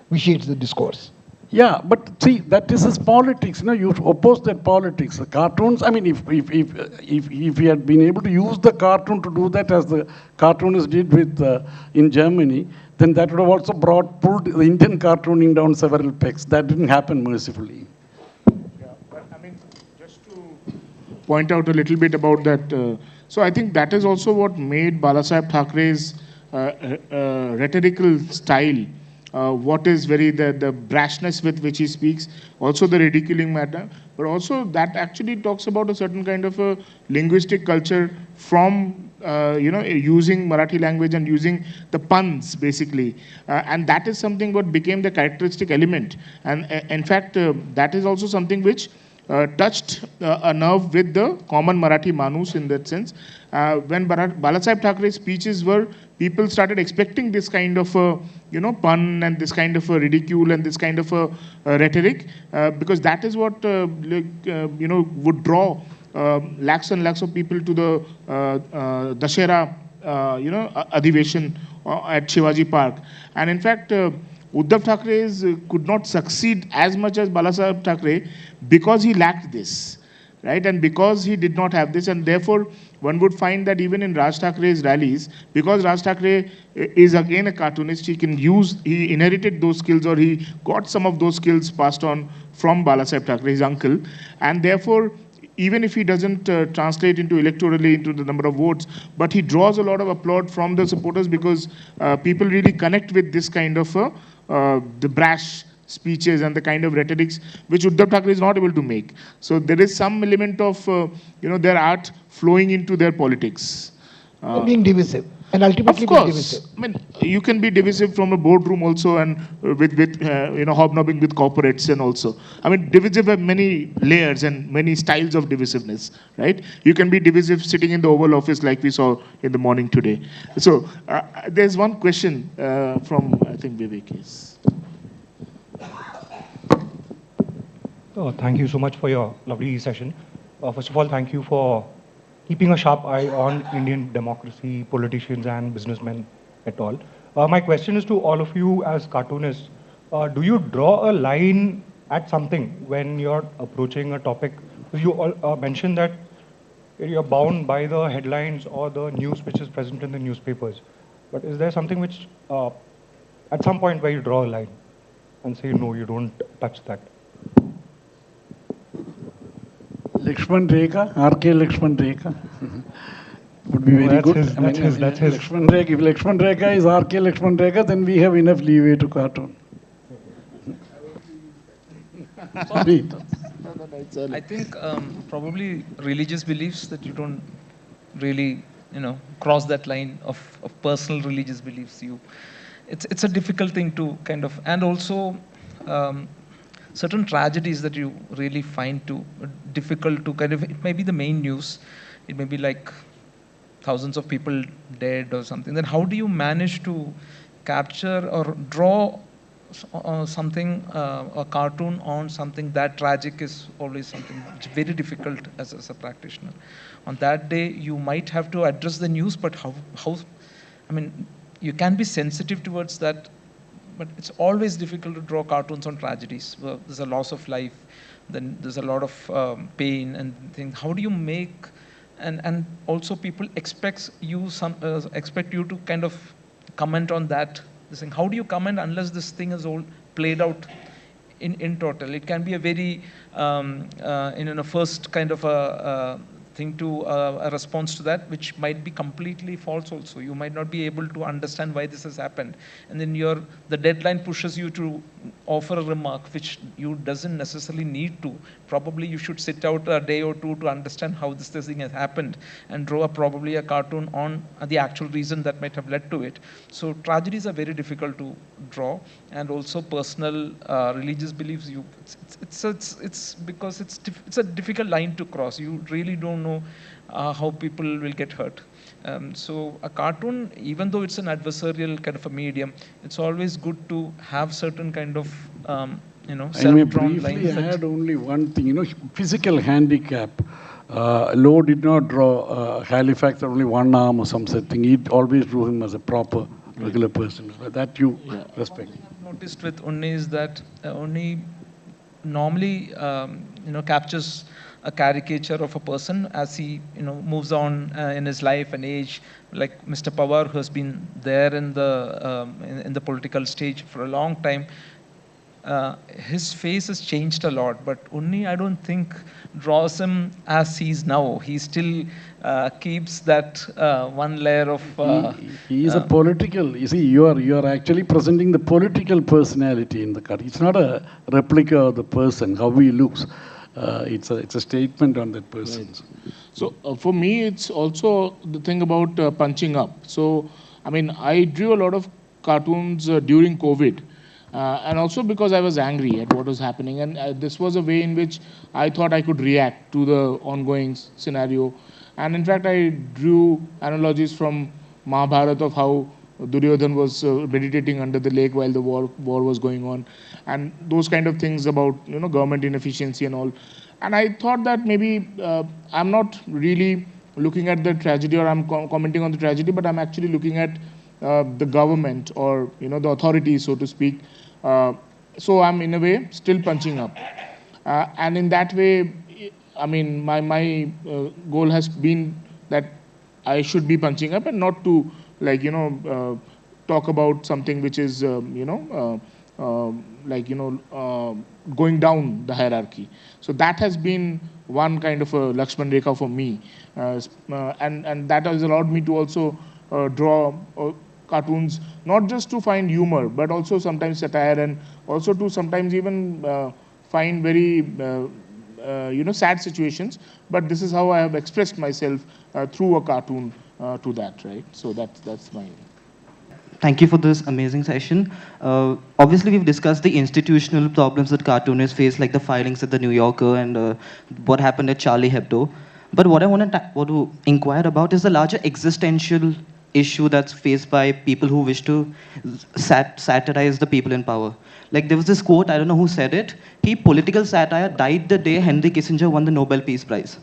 vitiates the discourse. Yeah, but see, that is his politics. You oppose that politics. The cartoons, I mean, if he had been able to use the cartoon to do that as the cartoonists did with in Germany, then that would have also pulled the Indian cartooning down several pegs. That didn't happen mercifully. Yeah, but I mean, just to point out a little bit about that, so I think that is also what made Balasaheb Thakray's rhetorical style. What is the brashness with which he speaks, also the ridiculing matter, but also that actually talks about a certain kind of a linguistic culture from using Marathi language and using the puns basically, and that is something what became the characteristic element, and in fact that is also something which touched a nerve with the common Marathi Manus in that sense. When Balasaheb Thakray's speeches were, people started expecting this kind of pun and this kind of a ridicule and this kind of a rhetoric, because that is what would draw lakhs and lakhs of people to the Dashera Adhiveshan at Shivaji Park. And in fact, Uddhav Thackeray could not succeed as much as Balasaheb Thackeray because he lacked this, right? And because he did not have this, and therefore one would find that even in Raj Thackeray's rallies, because Raj Thackeray is again a cartoonist, he inherited those skills, or he got some of those skills passed on from Balasaheb Thackeray, his uncle, and therefore even if he doesn't translate electorally into the number of votes, but he draws a lot of applaud from the supporters because people really connect with this kind of the brash speeches and the kind of rhetorics which Uddhav Thackeray is not able to make. So there is some element of their art flowing into their politics. Being divisive. And ultimately of course, divisive. I mean, you can be divisive from a boardroom also, and with hobnobbing with corporates, and also, I mean, divisive have many layers and many styles of divisiveness, right? You can be divisive sitting in the Oval Office like we saw in the morning today. So there's one question from, I think, Vivek. Yes. Oh, thank you so much for your lovely session. First of all, thank you for keeping a sharp eye on Indian democracy, politicians and businessmen at all. My question is to all of you as cartoonists. Do you draw a line at something when you're approaching a topic? You all mentioned that you're bound by the headlines or the news which is present in the newspapers. But is there something which, at some point where you draw a line and say, no, you don't touch that? Lakshman Rekha, R.K. Lakshman Rekha would be very good. That's his. Lakshman Rekha, if Lakshman Rekha is R.K. Lakshman Rekha, then we have enough leeway to cartoon. I think probably religious beliefs that you don't really, cross that line of personal religious beliefs. It's a difficult thing to kind of, and also certain tragedies that you really find too difficult to kind of, it may be the main news, it may be like thousands of people dead or something, then how do you manage to capture or draw something, a cartoon on something that tragic is always something it's very difficult as a practitioner. On that day, you might have to address the news, but how, I mean, you can be sensitive towards that, but it's always difficult to draw cartoons on tragedies. Well, there's a loss of life, then there's a lot of pain and things. How do you make, and also people expect you to kind of comment on that. This thing. How do you comment unless this thing is all played out in total? It can be a very first kind of a thing to a response to that, which might be completely false also. You might not be able to understand why this has happened. And then the deadline pushes you to offer a remark, which you doesn't necessarily need to. Probably you should sit out a day or two to understand how this thing has happened and draw probably a cartoon on the actual reason that might have led to it. So tragedies are very difficult to draw, and also personal religious beliefs. It's because it's a difficult line to cross. You really don't know how people will get hurt. So a cartoon, even though it's an adversarial kind of a medium, it's always good to have certain kind of I may briefly add only one thing, physical handicap. Lowe did not draw Halifax with only one arm or some such thing. He always drew him as a proper, regular person. That you respect. What I've noticed with Unny is that Unny normally, captures a caricature of a person as he, moves on in his life and age. Like Mr. Pawar, who has been there in the political stage for a long time. His face has changed a lot, but Unny, I don't think, draws him as he is now. He still keeps that one layer of. He is a political. You see, you are actually presenting the political personality in the card. It's not a replica of the person, how he looks. It's a statement on that person. Right. So for me, it's also the thing about punching up. So I mean, I drew a lot of cartoons during COVID. And also because I was angry at what was happening, and this was a way in which I thought I could react to the ongoing scenario. And in fact, I drew analogies from Mahabharata of how Duryodhan was meditating under the lake while the war was going on, and those kind of things about government inefficiency and all. And I thought that maybe I'm not really looking at the tragedy, or I'm commenting on the tragedy, but I'm actually looking at the government, or the authorities, so to speak. So I'm in a way still punching up, and in that way, I mean, my goal has been that I should be punching up and not to talk about something which is going down the hierarchy. So that has been one kind of a Lakshman Rekha for me, and that has allowed me to also draw cartoons, not just to find humor, but also sometimes satire, and also to sometimes even find very sad situations. But this is how I have expressed myself through a cartoon to that, right? So that's my. Thank you for this amazing session. Obviously, we've discussed the institutional problems that cartoonists face, like the filings at the New Yorker and what happened at Charlie Hebdo. But what I want to inquire about is the larger existential issue that's faced by people who wish to satirize the people in power. Like there was this quote, I don't know who said it, political satire died the day Henry Kissinger won the Nobel Peace Prize.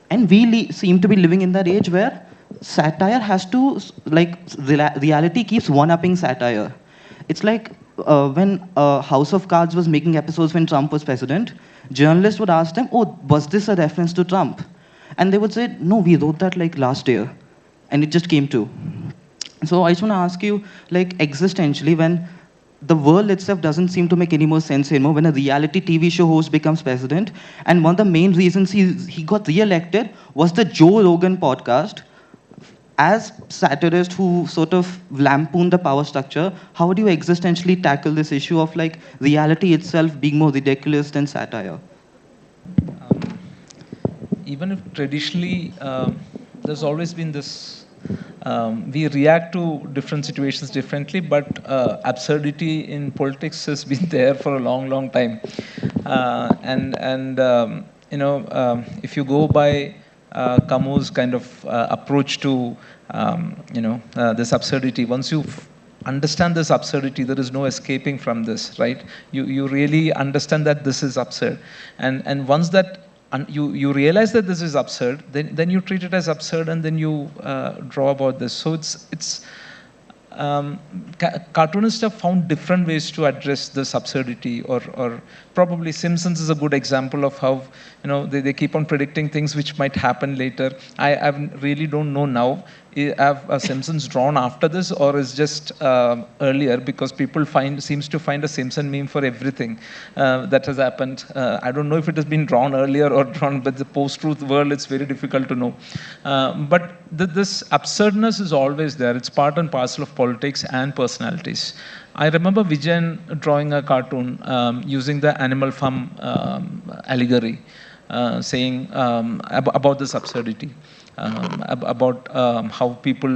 And we seem to be living in that age where satire has to, reality keeps one-upping satire. It's like when House of Cards was making episodes when Trump was president, journalists would ask them, oh, was this a reference to Trump? And they would say, no, we wrote that last year. And it just came to. So I just want to ask you, existentially, when the world itself doesn't seem to make any more sense anymore, when a reality TV show host becomes president, and one of the main reasons he got re-elected was the Joe Rogan podcast. As satirists who sort of lampoon the power structure, how do you existentially tackle this issue of reality itself being more ridiculous than satire? Even if traditionally there's always been this We react to different situations differently, but absurdity in politics has been there for a long, long time. If you go by Camus' kind of approach to this absurdity, once you understand this absurdity, there is no escaping from this, right? You really understand that this is absurd, and once that you realize that this is absurd, then you treat it as absurd, and then you draw about this. So it's cartoonists have found different ways to address this absurdity, or probably Simpsons is a good example of how they keep on predicting things which might happen later. I really don't know now. Have Simpsons drawn after this, or is just earlier, because people seems to find a Simpson meme for everything that has happened. I don't know if it has been drawn earlier or drawn, but the post-truth world, it's very difficult to know. But this absurdness is always there. It's part and parcel of politics and personalities. I remember Vijayan drawing a cartoon using the Animal Farm allegory, saying about this absurdity. About how people,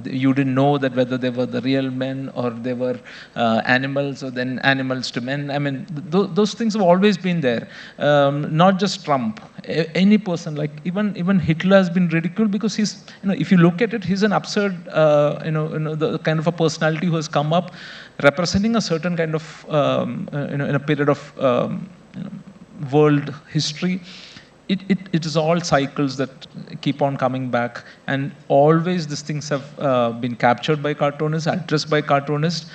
you didn't know that whether they were the real men or they were animals, or then animals to men. I mean, those things have always been there. Not just Trump. Any person, like even Hitler has been ridiculed because he's, if you look at it, he's an absurd, the kind of a personality who has come up representing a certain kind of, in a period of world history. It is all cycles that keep on coming back, and always these things have been captured by cartoonists, addressed by cartoonists,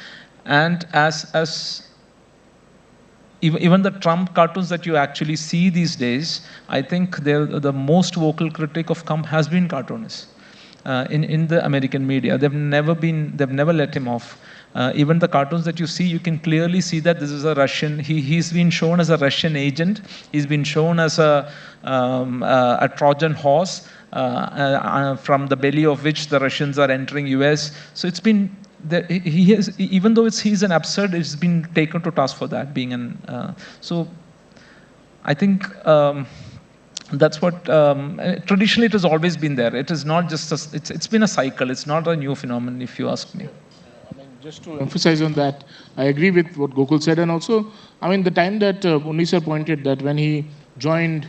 and as even the Trump cartoons that you actually see these days, I think the most vocal critic of Trump has been cartoonists in the American media. They've never let him off. Even the cartoons that you see, you can clearly see that this is a Russian. He's been shown as a Russian agent. He's been shown as a Trojan horse from the belly of which the Russians are entering US. So it's been, even though he's an absurd, it's been taken to task for that, being an. So I think that's what traditionally it has always been there. It is not just it's been a cycle. It's not a new phenomenon, if you ask me. Just to emphasize on that, I agree with what Gokul said, and also, the time that Unny sir pointed that when he joined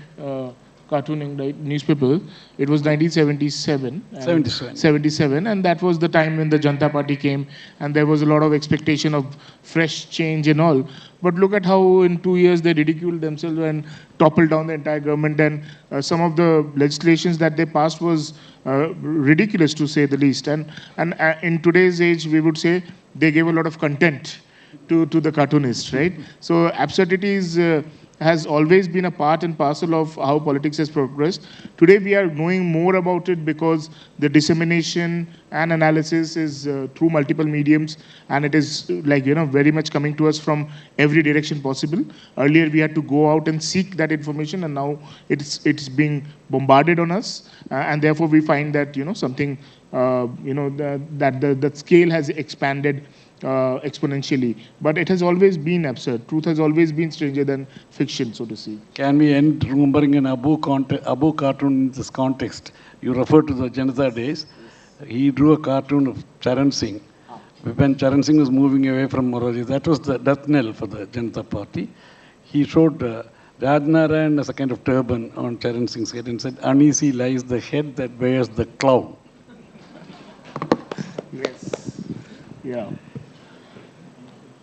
cartooning newspaper, it was 1977. 77, and that was the time when the Janata Party came, and there was a lot of expectation of fresh change and all. But look at how in 2 years they ridiculed themselves and toppled down the entire government, and some of the legislations that they passed was ridiculous, to say the least. And in today's age, we would say they gave a lot of content to the cartoonists, right? So absurdities has always been a part and parcel of how politics has progressed. Today we are knowing more about it because the dissemination and analysis is through multiple mediums, and it is very much coming to us from every direction possible. Earlier we had to go out and seek that information, and now it's being bombarded on us, and therefore we find that something that the scale has expanded exponentially, but it has always been absurd. Truth has always been stranger than fiction, so to speak. Can we end remembering an Abu cartoon in this context? You refer to the Janata days. He drew a cartoon of Charan Singh. When Charan Singh was moving away from Morarji, that was the death knell for the Janata Party. He showed Radnarayan as a kind of turban on Charan Singh's head and said, "Uneasy lies the head that bears the cloud." Yes. Yeah.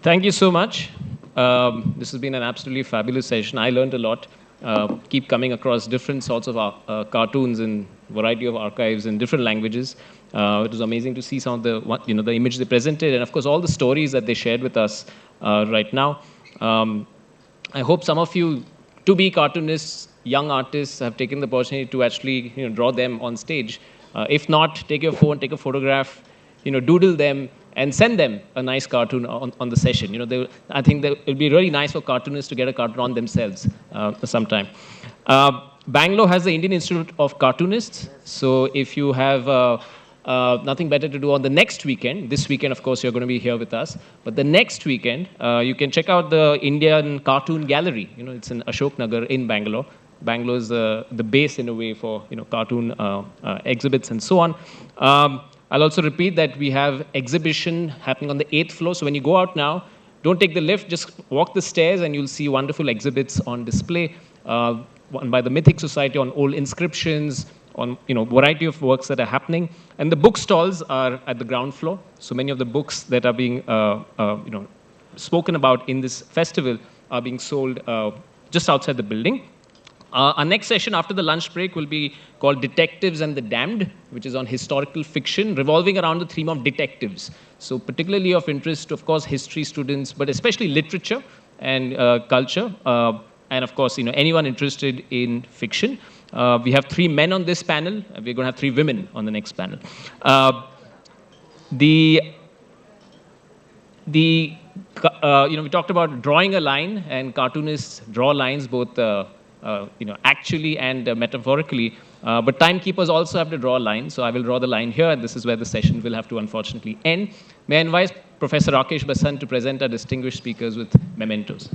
Thank you so much. This has been an absolutely fabulous session. I learned a lot. Keep coming across different sorts of cartoons in variety of archives in different languages. It was amazing to see some of the image they presented, and of course all the stories that they shared with us right now. I hope some of you to-be cartoonists, young artists, have taken the opportunity to actually draw them on stage. If not, take your phone, take a photograph, doodle them, and send them a nice cartoon on the session. I think that it'll be really nice for cartoonists to get a cartoon on themselves sometime. Bangalore has the Indian Institute of Cartoonists. So if you have nothing better to do on the next weekend, this weekend, of course, you're going to be here with us. But the next weekend, you can check out the Indian Cartoon Gallery. It's in Ashok Nagar in Bangalore. Bangalore is the base in a way for cartoon exhibits and so on. I'll also repeat that we have exhibition happening on the 8th floor. So when you go out now, don't take the lift, just walk the stairs and you'll see wonderful exhibits on display. One by the Mythic Society on old inscriptions, on variety of works that are happening. And the book stalls are at the ground floor. So many of the books that are being spoken about in this festival are being sold just outside the building. Our next session after the lunch break will be called Detectives and the Damned, which is on historical fiction, revolving around the theme of detectives. So particularly of interest to, of course, history students, but especially literature and culture. And of course, anyone interested in fiction. We have 3 men on this panel. We're going to have 3 women on the next panel. We talked about drawing a line, and cartoonists draw lines both actually and metaphorically. But timekeepers also have to draw a line, so I will draw the line here, and this is where the session will have to unfortunately end. May I invite Professor Rakesh Basant to present our distinguished speakers with mementos.